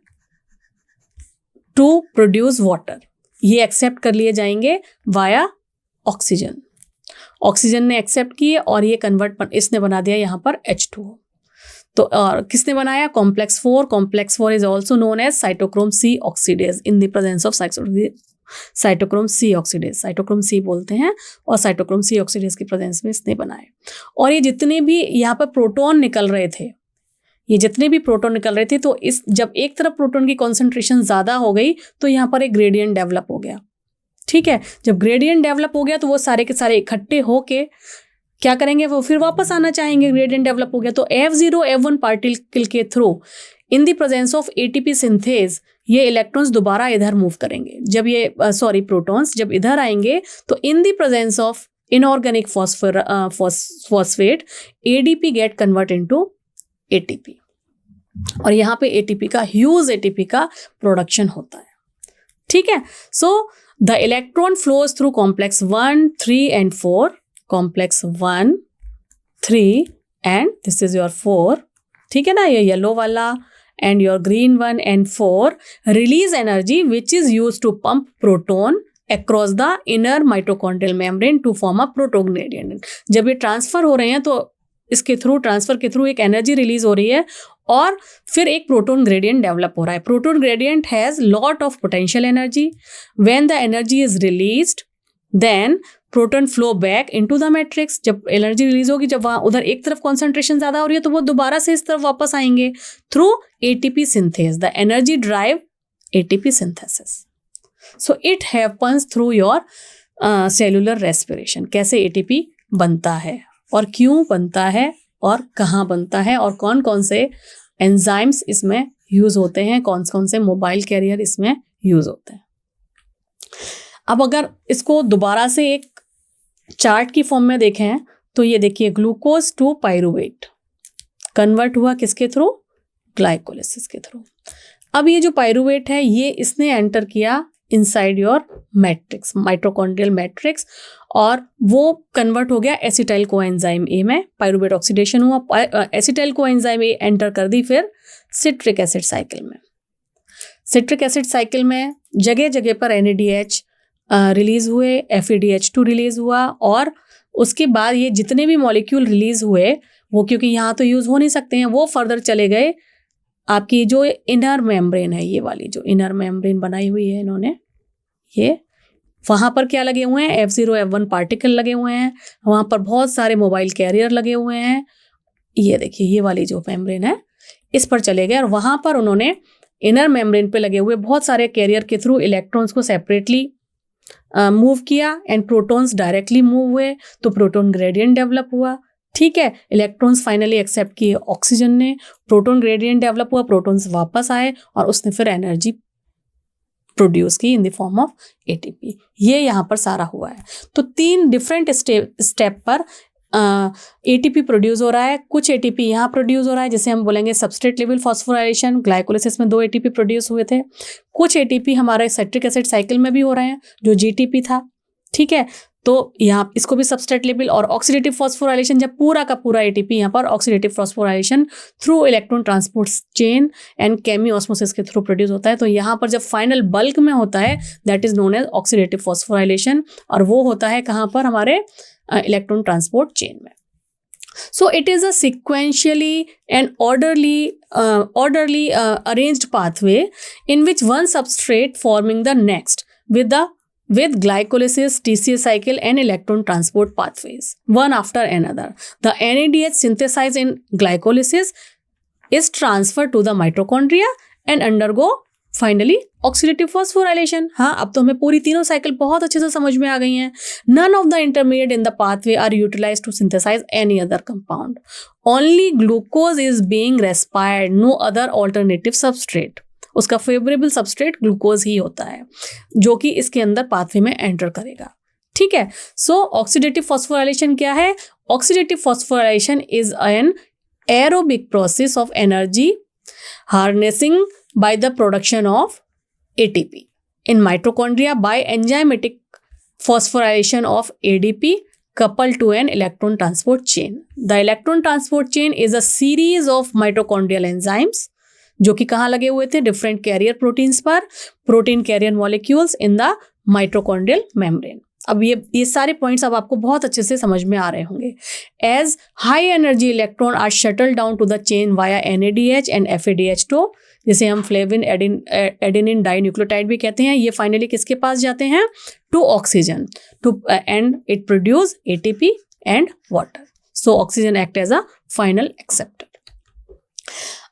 टू प्रोड्यूस वाटर, ये एक्सेप्ट कर लिए जाएंगे वाया ऑक्सीजन। ऑक्सीजन ने एक्सेप्ट किए और ये कन्वर्ट इसने बना दिया यहाँ पर H2O। तो और किसने बनाया, complex 4। Complex 4 is also known as cytochrome C oxidase in the presence of cytochrome C oxidase, cytochrome C बोलते हैं, और साइटोक्रोम C ऑक्सीडेज की प्रेजेंस में इसने बनाए। और ये जितने भी यहाँ पर प्रोटॉन निकल रहे थे, ये जितने भी प्रोटॉन निकल रहे थे, तो इस जब एक तरफ प्रोटॉन की कॉन्सेंट्रेशन ज़्यादा हो गई तो यहाँ पर एक ग्रेडियंट डेवलप हो गया, ठीक है। जब ग्रेडियंट डेवलप हो गया तो वो सारे के सारे इकट्ठे होके क्या करेंगे, वो फिर वापस आना चाहेंगे, ग्रेडियंट डेवलप हो गया। तो F0 F1 पार्टिकल के through in the presence of ATP synthase ये इलेक्ट्रॉन्स दोबारा इधर मूव करेंगे। जब ये प्रोटॉन्स जब इधर आएंगे तो इन the presence of inorganic phosphate ADP gate convert into ATP, और यहाँ पे ATP का ह्यूज ATP का प्रोडक्शन होता है, ठीक है। So the electron flows through complex 1, 3 and 4, complex 1, 3 and this is your 4, ठीक है ना, ये येलो वाला and your green 1 and 4 release energy which is use to pump proton across the inner mitochondrial membrane to form a proton gradient. जब ये transfer हो रहे हैं तो इसके थ्रू, ट्रांसफर के थ्रू एक एनर्जी रिलीज हो रही है और फिर एक प्रोटोन ग्रेडियंट डेवलप हो रहा है. Proton gradient has lot of potential energy. When the energy is released then proton flow back into the matrix. जब एनर्जी रिलीज होगी, जब वहाँ उधर एक तरफ कॉन्सेंट्रेशन ज्यादा हो रही है तो वो दोबारा से इस तरफ वापस आएंगे through ATP synthase. The energy drive ATP synthesis. So it happens through your cellular respiration. कैसे एटीपी बनता है और क्यों बनता है और कहाँ बनता है और कौन कौन से एंजाइम्स इसमें यूज होते हैं, कौन कौन से मोबाइल कैरियर इसमें यूज होते हैं. अब अगर इसको दोबारा से एक चार्ट की फॉर्म में देखें तो ये देखिए, ग्लूकोज टू पायरूवेट कन्वर्ट हुआ किसके थ्रू? ग्लाइकोलिसिस के थ्रू. अब ये जो पायरूवेट है ये इसने एंटर किया inside your matrix, mitochondrial matrix, और वो कन्वर्ट हो गया एसिटाइल कोएंजाइम ए में. पायरूवेट ऑक्सीडेशन हुआ, एसिटाइल कोएंजाइम ए एंटर कर दी फिर सिट्रिक एसिड साइकिल में. सिट्रिक एसिड साइकिल में जगह जगह पर NADH रिलीज हुए, FADH2 रिलीज हुआ, और उसके बाद ये जितने भी मॉलिक्यूल रिलीज हुए वो, क्योंकि यहाँ तो यूज हो नहीं सकते हैं, वो फर्दर चले गए आपकी जो इनर मेम्ब्रेन है, ये वाली जो इनर मेम्ब्रेन बनाई हुई है इन्होंने, ये वहाँ पर क्या लगे हुए हैं? F0 F1 पार्टिकल लगे हुए हैं. वहाँ पर बहुत सारे मोबाइल कैरियर लगे हुए हैं. ये देखिए, ये वाली जो मेम्ब्रेन है इस पर चले गए और वहाँ पर उन्होंने इनर मेम्ब्रेन पे लगे हुए बहुत सारे कैरियर के थ्रू इलेक्ट्रॉन्स को सेपरेटली मूव किया एंड प्रोटॉन्स डायरेक्टली मूव हुए, तो प्रोटोन ग्रेडियंट डेवलप हुआ. ठीक है, इलेक्ट्रॉन्स फाइनली एक्सेप्ट किए ऑक्सीजन ने, प्रोटोन ग्रेडियंट डेवलप हुआ, प्रोटॉन्स वापस आए और उसने फिर एनर्जी प्रोड्यूस की इन द फॉर्म ऑफ ATP. ये यहाँ पर सारा हुआ है. तो 3 डिफरेंट स्टेप पर ATP प्रोड्यूस हो रहा है. कुछ ATP यहाँ प्रोड्यूस हो रहा है जिसे हम बोलेंगे सबस्ट्रेट लेवल फॉस्फोराइलेशन. ग्लाइकोलिसिस में 2 ATP प्रोड्यूस हुए थे. कुछ ATP हमारे सिट्रिक एसिड साइकिल में भी हो रहे हैं जो GTP था. ठीक है, तो यहाँ इसको भी सबस्ट्रेट लेवल और ऑक्सीडेटिव फॉस्फोराइलेशन, जब पूरा का पूरा ATP यहाँ पर oxidative phosphorylation through electron transport chain and chemiosmosis के थ्रू प्रोड्यूस होता है. तो यहाँ पर जब फाइनल बल्क में होता है that is known as oxidative phosphorylation, और वो होता है कहाँ पर? हमारे इलेक्ट्रॉन ट्रांसपोर्ट चेन में. So it is a sequentially and orderly arranged pathway in which one substrate forming the next with glycolysis, TCA cycle and electron transport pathways, one after another. The NADH synthesized in glycolysis is transferred to the mitochondria and undergo finally oxidative phosphorylation. हाँ, अब तो हमें पूरी तीनों cycle बहुत अच्छे से समझ में आ गई हैं. None of the intermediate in the pathway are utilised to synthesise any other compound. Only glucose is being respired, no other alternative substrate. उसका फेवरेबल सबस्ट्रेट ग्लूकोज ही होता है जो कि इसके अंदर पाथवे में एंटर करेगा. ठीक है, सो ऑक्सीडेटिव फॉस्फोराइलेशन क्या है? Oxidative phosphorylation is an aerobic process of energy harnessing by the production of ATP in mitochondria by enzymatic phosphorylation of ADP coupled to an electron transport chain. The electron transport chain is a series of mitochondrial enzymes जो कि कहाँ लगे हुए थे? Different carrier proteins पर, protein carrier molecules in the mitochondrial membrane. अब ये सारे पॉइंट्स अब आपको बहुत अच्छे से समझ में आ रहे होंगे. As high energy electron are shuttle down to the chain via NADH and FADH2, जिसे हम फ्लेविन एडेनिन डाइन्यूक्लियोटाइड भी कहते हैं. ये फाइनली किसके पास जाते हैं? To oxygen, to and it produce ATP and water. So oxygen act as a final acceptor.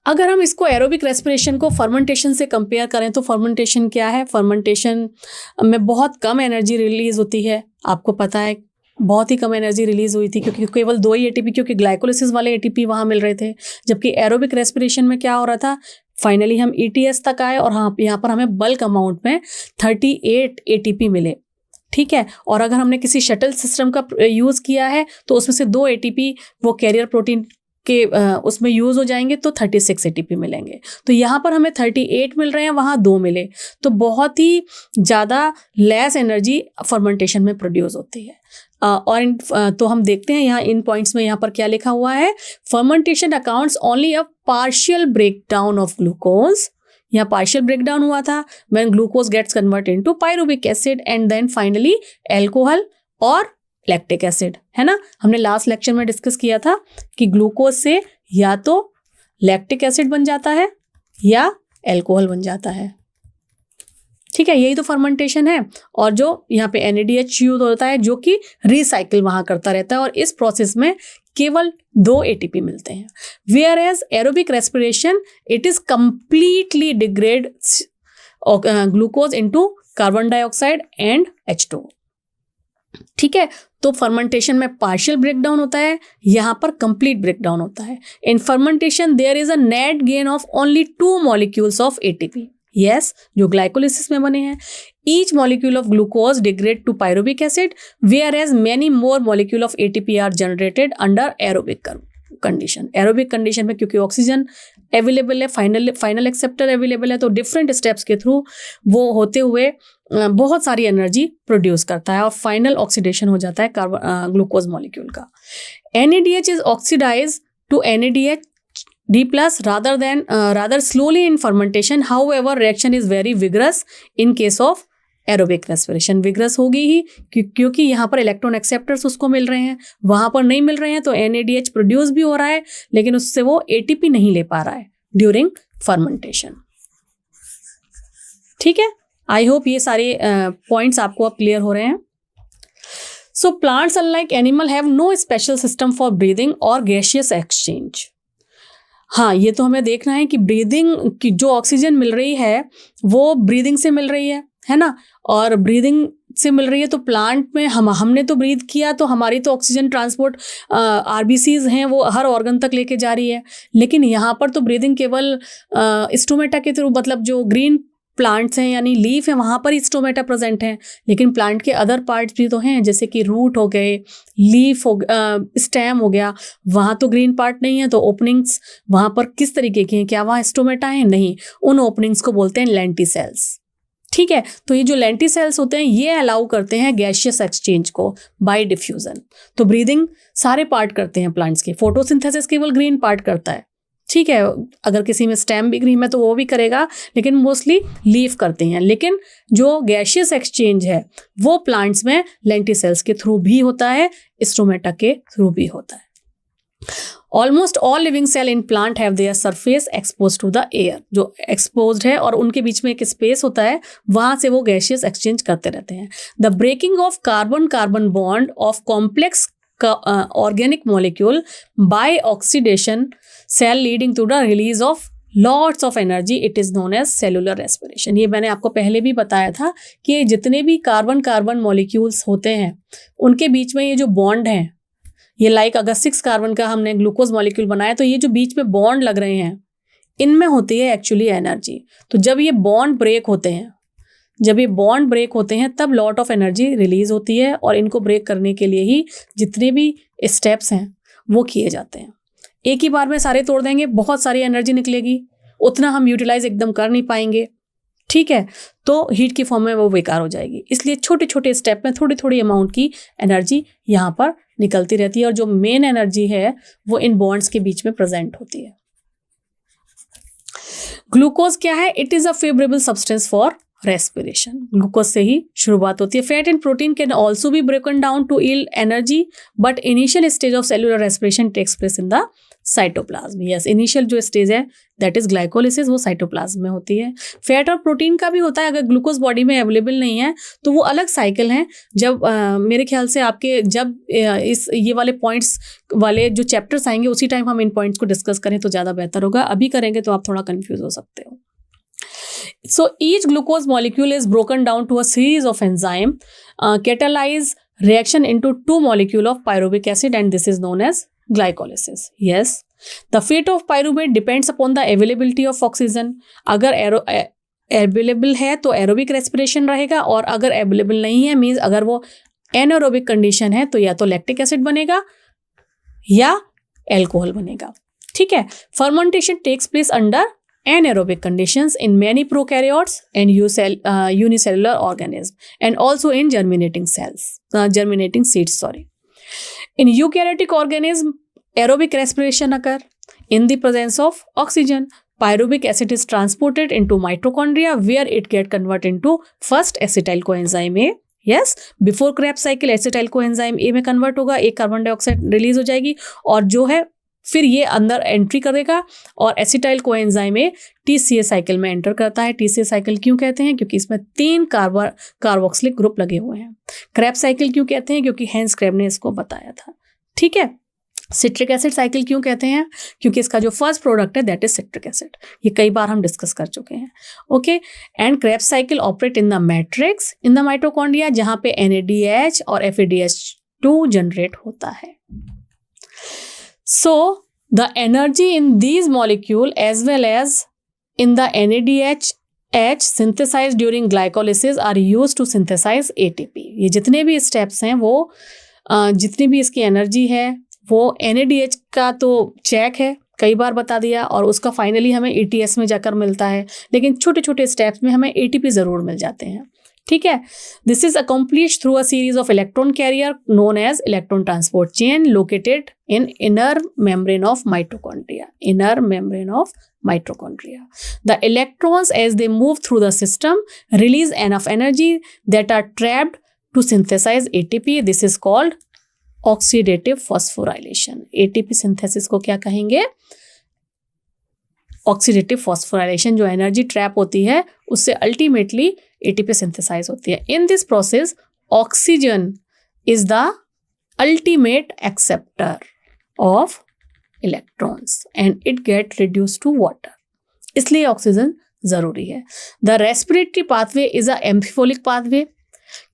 अगर हम इसको एरोबिक रेस्पिरेशन को फर्मेंटेशन से कंपेयर करें तो फर्मेंटेशन क्या है? फर्मेंटेशन में बहुत कम एनर्जी रिलीज होती है. आपको पता है बहुत ही कम एनर्जी रिलीज हुई थी क्योंकि केवल 2 ही ATP, क्योंकि ग्लाइकोलिसिस वाले ATP वहाँ मिल रहे थे. जबकि एरोबिक रेस्पिरेशन में क्या हो रहा था? फाइनली हम ETS तक आए और हाँ, यहाँ पर हमें बल्क अमाउंट में 38 ATP मिले. ठीक है, और अगर हमने किसी शटल सिस्टम का यूज़ किया है तो उसमें से 2 ATP वो कैरियर प्रोटीन के उसमें यूज़ हो जाएंगे तो 36 ATP मिलेंगे. तो यहाँ पर हमें 38 मिल रहे हैं, वहाँ 2 मिले, तो बहुत ही ज़्यादा लेस एनर्जी फर्मेंटेशन में प्रोड्यूस होती है. और तो हम देखते हैं यहाँ इन पॉइंट्स में यहाँ पर क्या लिखा हुआ है? Fermentation accounts only a partial break down of glucose. यहाँ पार्शियल ब्रेकडाउन हुआ था when glucose gets convert into pyruvic acid and then finally alcohol और लैक्टिक एसिड, है ना। हमने लास्ट लेक्चर में डिस्कस किया था कि ग्लूकोज से या तो लैक्टिक एसिड बन जाता है या एल्कोहल बन जाता है, ठीक है। यही तो फर्मेंटेशन है। और जो यहाँ पे NADH यूज होता है जो कि रिसाइकिल वहाँ करता रहता है और इस प्रोसेस में केवल 2 ATP मिलते हैं। Where as aerobic respiration it is completely degrade glucose into carbon dioxide and H2, ठीक है। तो फर्मेंटेशन में पार्शियल ब्रेकडाउन होता है, यहाँ पर कंप्लीट ब्रेकडाउन होता है। In fermentation there is a net gain of only 2 molecules of ATP, yes, जो ग्लाइकोलिसिस में बने हैं। Each molecule of glucose degrade to pyruvic acid whereas many more molecule of ATP are generated under aerobic condition. Aerobic condition में क्योंकि oxygen available है, final acceptor available है, तो different steps के थ्रू वो होते हुए बहुत सारी एनर्जी प्रोड्यूस करता है और फाइनल ऑक्सीडेशन हो जाता है ग्लूकोज मॉलिक्यूल का। NADH is oxidise to NADH+ rather slowly in fermentation. However, reaction is very vigorous in case of aerobic respiration. Vigorous होगी ही क्योंकि यहाँ पर इलेक्ट्रॉन एक्सेप्टर्स उसको मिल रहे हैं, वहाँ पर नहीं मिल रहे हैं, तो NADH प्रोड्यूस भी हो रहा है लेकिन उससे वो ATP नहीं ले पा रहा है ड्यूरिंग फर्मेंटेशन, ठीक है। आई होप ये सारे पॉइंट्स आपको अब क्लियर हो रहे हैं। So plants unlike animal have no special system for breathing और गैसियस एक्सचेंज। हाँ, ये तो हमें देखना है कि ब्रीदिंग की जो ऑक्सीजन मिल रही है वो ब्रीदिंग से मिल रही है ना, और ब्रीदिंग से मिल रही है तो प्लांट में हमने तो ब्रीथ किया तो हमारी तो ऑक्सीजन ट्रांसपोर्ट RBCs हैं वो हर ऑर्गन तक लेके जा रही है, लेकिन यहाँ पर तो ब्रीदिंग केवल स्टोमेटा के थ्रू, मतलब जो ग्रीन प्लांट्स हैं यानी लीफ है वहाँ पर ही स्टोमेटा प्रेजेंट है, लेकिन प्लांट के अदर पार्ट्स भी तो हैं जैसे कि रूट हो गए, लीफ हो, स्टेम हो गया, वहाँ तो ग्रीन पार्ट नहीं है, तो ओपनिंग्स वहाँ पर किस तरीके की हैं, क्या वहाँ स्टोमेटा है? नहीं, उन ओपनिंग्स को बोलते हैं लेंटिसेल्स, ठीक है। तो ये जो लेंटिसेल्स होते हैं ये अलाउ करते हैं गैसियस एक्सचेंज को बाय डिफ्यूजन। तो ब्रीदिंग सारे पार्ट करते हैं प्लांट्स के, फोटोसिंथेसिस केवल ग्रीन पार्ट करता है, ठीक है। अगर किसी में स्टेम भी ग्रीन है तो वो भी करेगा, लेकिन मोस्टली लीफ करते हैं। लेकिन जो गैसियस एक्सचेंज है वो प्लांट्स में लेंटिसेल्स के थ्रू भी होता है, स्टोमेटा के थ्रू भी होता है। Almost all living cell in plant have their surface expose to the air, जो एक्सपोज्ड है और उनके बीच में एक स्पेस होता है, वहां से वो गैसियस एक्सचेंज करते रहते हैं। The breaking of carbon carbon bond of complex organic molecule by oxidation cell leading to the release of lots of energy, it is known as cellular respiration. ये मैंने आपको पहले भी बताया था कि जितने भी कार्बन कार्बन मॉलिक्यूल्स होते हैं उनके बीच में ये जो बॉन्ड हैं, ये लाइक अगर 6 कार्बन का हमने ग्लूकोज मॉलिक्यूल बनाया तो ये जो बीच में बॉन्ड लग रहे हैं इनमें होती है एक्चुअली एनर्जी। तो जब ये बॉन्ड ब्रेक होते हैं तब लॉट ऑफ एनर्जी रिलीज होती है और इनको ब्रेक करने के लिए ही जितने भी स्टेप्स हैं वो किए जाते हैं। एक ही बार में सारे तोड़ देंगे, बहुत सारी एनर्जी निकलेगी, उतना हम यूटिलाइज एकदम कर नहीं पाएंगे, ठीक है। तो हीट की फॉर्म में वो बेकार हो जाएगी, इसलिए छोटे छोटे स्टेप में थोड़ी थोड़ी अमाउंट की एनर्जी यहाँ पर निकलती रहती है और जो मेन एनर्जी है वो इन बॉन्ड्स के बीच में प्रेजेंट होती है। ग्लूकोज क्या है? It is a favourable substance for respiration. Glucose से ही शुरुआत होती है। Fat and protein can also be broken down to yield energy, but initial stage of cellular respiration takes place in the cytoplasm. Yes, initial जो stage है that is glycolysis, वो cytoplasm में होती है। फैट और प्रोटीन का भी होता है, अगर ग्लूकोज बॉडी में अवेलेबल नहीं है तो वो अलग साइकिल है। जब मेरे ख्याल से आपके जब ये वाले पॉइंट्स वाले जो चैप्टर्स आएंगे उसी टाइम हम इन पॉइंट्स को डिस्कस करें तो ज़्यादा बेहतर होगा। अभी करेंगे तो आप थोड़ा कन्फ्यूज हो सकते हो। So each glucose molecule is broken down to a series of enzyme catalyze reaction into 2 molecule of pyruvic acid and this is known as glycolysis. Yes, the fate of pyruvate depends upon the availability of oxygen. अगर available है तो aerobic respiration रहेगा और अगर available नहीं है means अगर वो anaerobic condition है तो या तो lactic acid बनेगा या alcohol बनेगा, ठीक है। Fermentation takes place under anaerobic conditions in many prokaryotes and unicellular organisms and also in germinating seeds. In eukaryotic organism, aerobic respiration occur in the presence of oxygen. pyruvic acid is transported into mitochondria where it get converted into first acetyl coenzyme A. Yes, before Krebs cycle acetyl coenzyme A में convert होगा, एक carbon dioxide release हो जाएगी और जो है फिर ये अंदर एंट्री करेगा और acetyl coenzyme A TCA cycle में एंटर करता है। TCA साइकिल क्यों कहते हैं? क्योंकि इसमें 3 कार्बोक्सिलिक ग्रुप लगे हुए हैं। Krebs साइकिल क्यों कहते हैं? क्योंकि हेंस क्रेब ने इसको बताया था। ठीक है। सिट्रिक एसिड साइकिल क्यों कहते हैं? क्योंकि इसका जो फर्स्ट प्रोडक्ट है दैट इज सिट्रिक एसिड। ये कई बार हम डिस्कस कर चुके हैं। Okay, and Krebs cycle operate in the matrix in the mitochondria जहां पे NADH और FADH2 जनरेट होता है। So the energy in these molecule as well as in the NADH synthesized during glycolysis are used to synthesize ATP। ये जितने भी steps हैं वो जितनी भी इसकी एनर्जी है वो NADH का तो चेक है, कई बार बता दिया, और उसका फाइनली हमें ETS में जाकर मिलता है, लेकिन छोटे छोटे स्टेप्स में हमें ATP ज़रूर मिल जाते हैं। ठीक है। This is accomplished through a series of electron carrier known as electron transport chain located in inner membrane of mitochondria. Inner membrane of mitochondria. The electrons as they move through the system release enough energy that are trapped to synthesise ATP। This is called oxidative phosphorylation. ATP synthesis को क्या कहेंगे? Oxidative phosphorylation. जो energy trap होती है उससे ultimately ATP synthesise होती है। In this process oxygen is the ultimate acceptor of electrons and it get reduce to water. इसलिए ऑक्सीजन जरूरी है। The respiratory pathway is a amphibolic pathway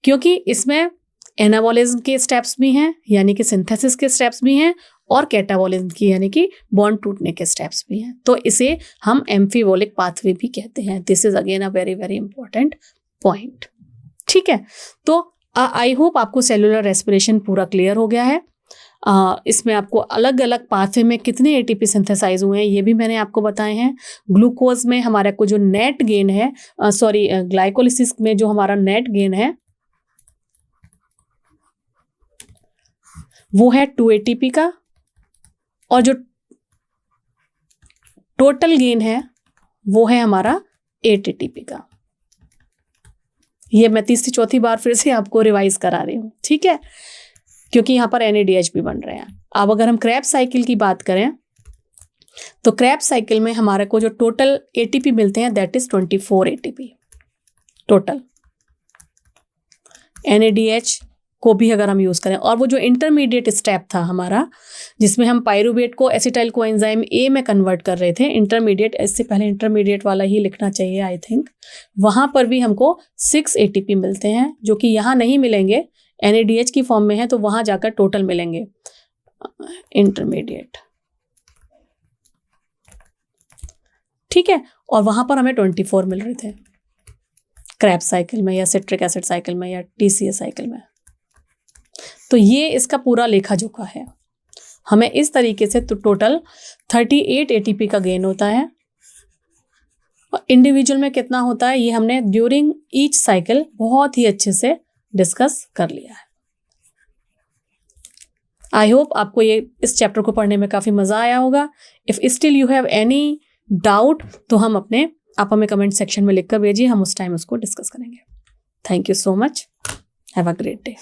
क्योंकि इसमें एनाबॉलिज्म के स्टेप्स भी हैं यानी कि सिंथेसिस के स्टेप्स भी हैं और कैटाबॉलिज्म की यानी कि बॉन्ड टूटने के स्टेप्स भी हैं, तो इसे हम एम्फिबोलिक पाथवे भी कहते हैं। This is again a very very important point. ठीक है, तो आई होप आपको सेलुलर रेस्पिरेशन पूरा क्लियर हो गया है। इसमें आपको अलग अलग पाथवे में कितने ATP सिंथेसाइज हुए हैं ये भी मैंने आपको बताए हैं। ग्लूकोज में हमारे को जो नेट गेन है, ग्लाइकोलिसिस में जो हमारा नेट गेन है वो है 2 ATP का, और जो टोटल गेन है वो है हमारा 8 ATP का। ये मैं तीसरी चौथी बार फिर से आपको रिवाइज करा रही हूँ। ठीक है, क्योंकि यहाँ पर NADH भी बन रहे हैं। अब अगर हम Krebs साइकिल की बात करें तो Krebs साइकिल में हमारे को जो टोटल ATP मिलते हैं that is 24 ATP total. NADH को भी अगर हम यूज करें, और वो जो इंटरमीडिएट स्टेप था हमारा जिसमें हम पायरुवेट को एसिटाइल कोएंजाइम A में कन्वर्ट कर रहे थे, इंटरमीडिएट, इससे पहले इंटरमीडिएट वाला ही लिखना चाहिए आई थिंक, वहां पर भी हमको 6 ATP मिलते हैं जो कि यहाँ नहीं मिलेंगे, NADH की फॉर्म में है, तो वहां जाकर टोटल मिलेंगे इंटरमीडिएट। ठीक है, और वहां पर हमें 24 मिल रहे थे Krebs साइकिल में या सिट्रिक एसिड साइकिल में या TCA साइकिल में। तो ये इसका पूरा लेखा जोखा है। हमें इस तरीके से तो टोटल 38 ATP का गेन होता है, और इंडिविजुअल में कितना होता है ये हमने ड्यूरिंग ईच साइकिल बहुत ही अच्छे से डिस्कस कर लिया है। आई होप आपको ये इस चैप्टर को पढ़ने में काफ़ी मज़ा आया होगा। If still you have any doubt तो आप हमें कमेंट सेक्शन में लिख कर भेजिए, हम उस टाइम उसको डिस्कस करेंगे। Thank you so much, have a great day.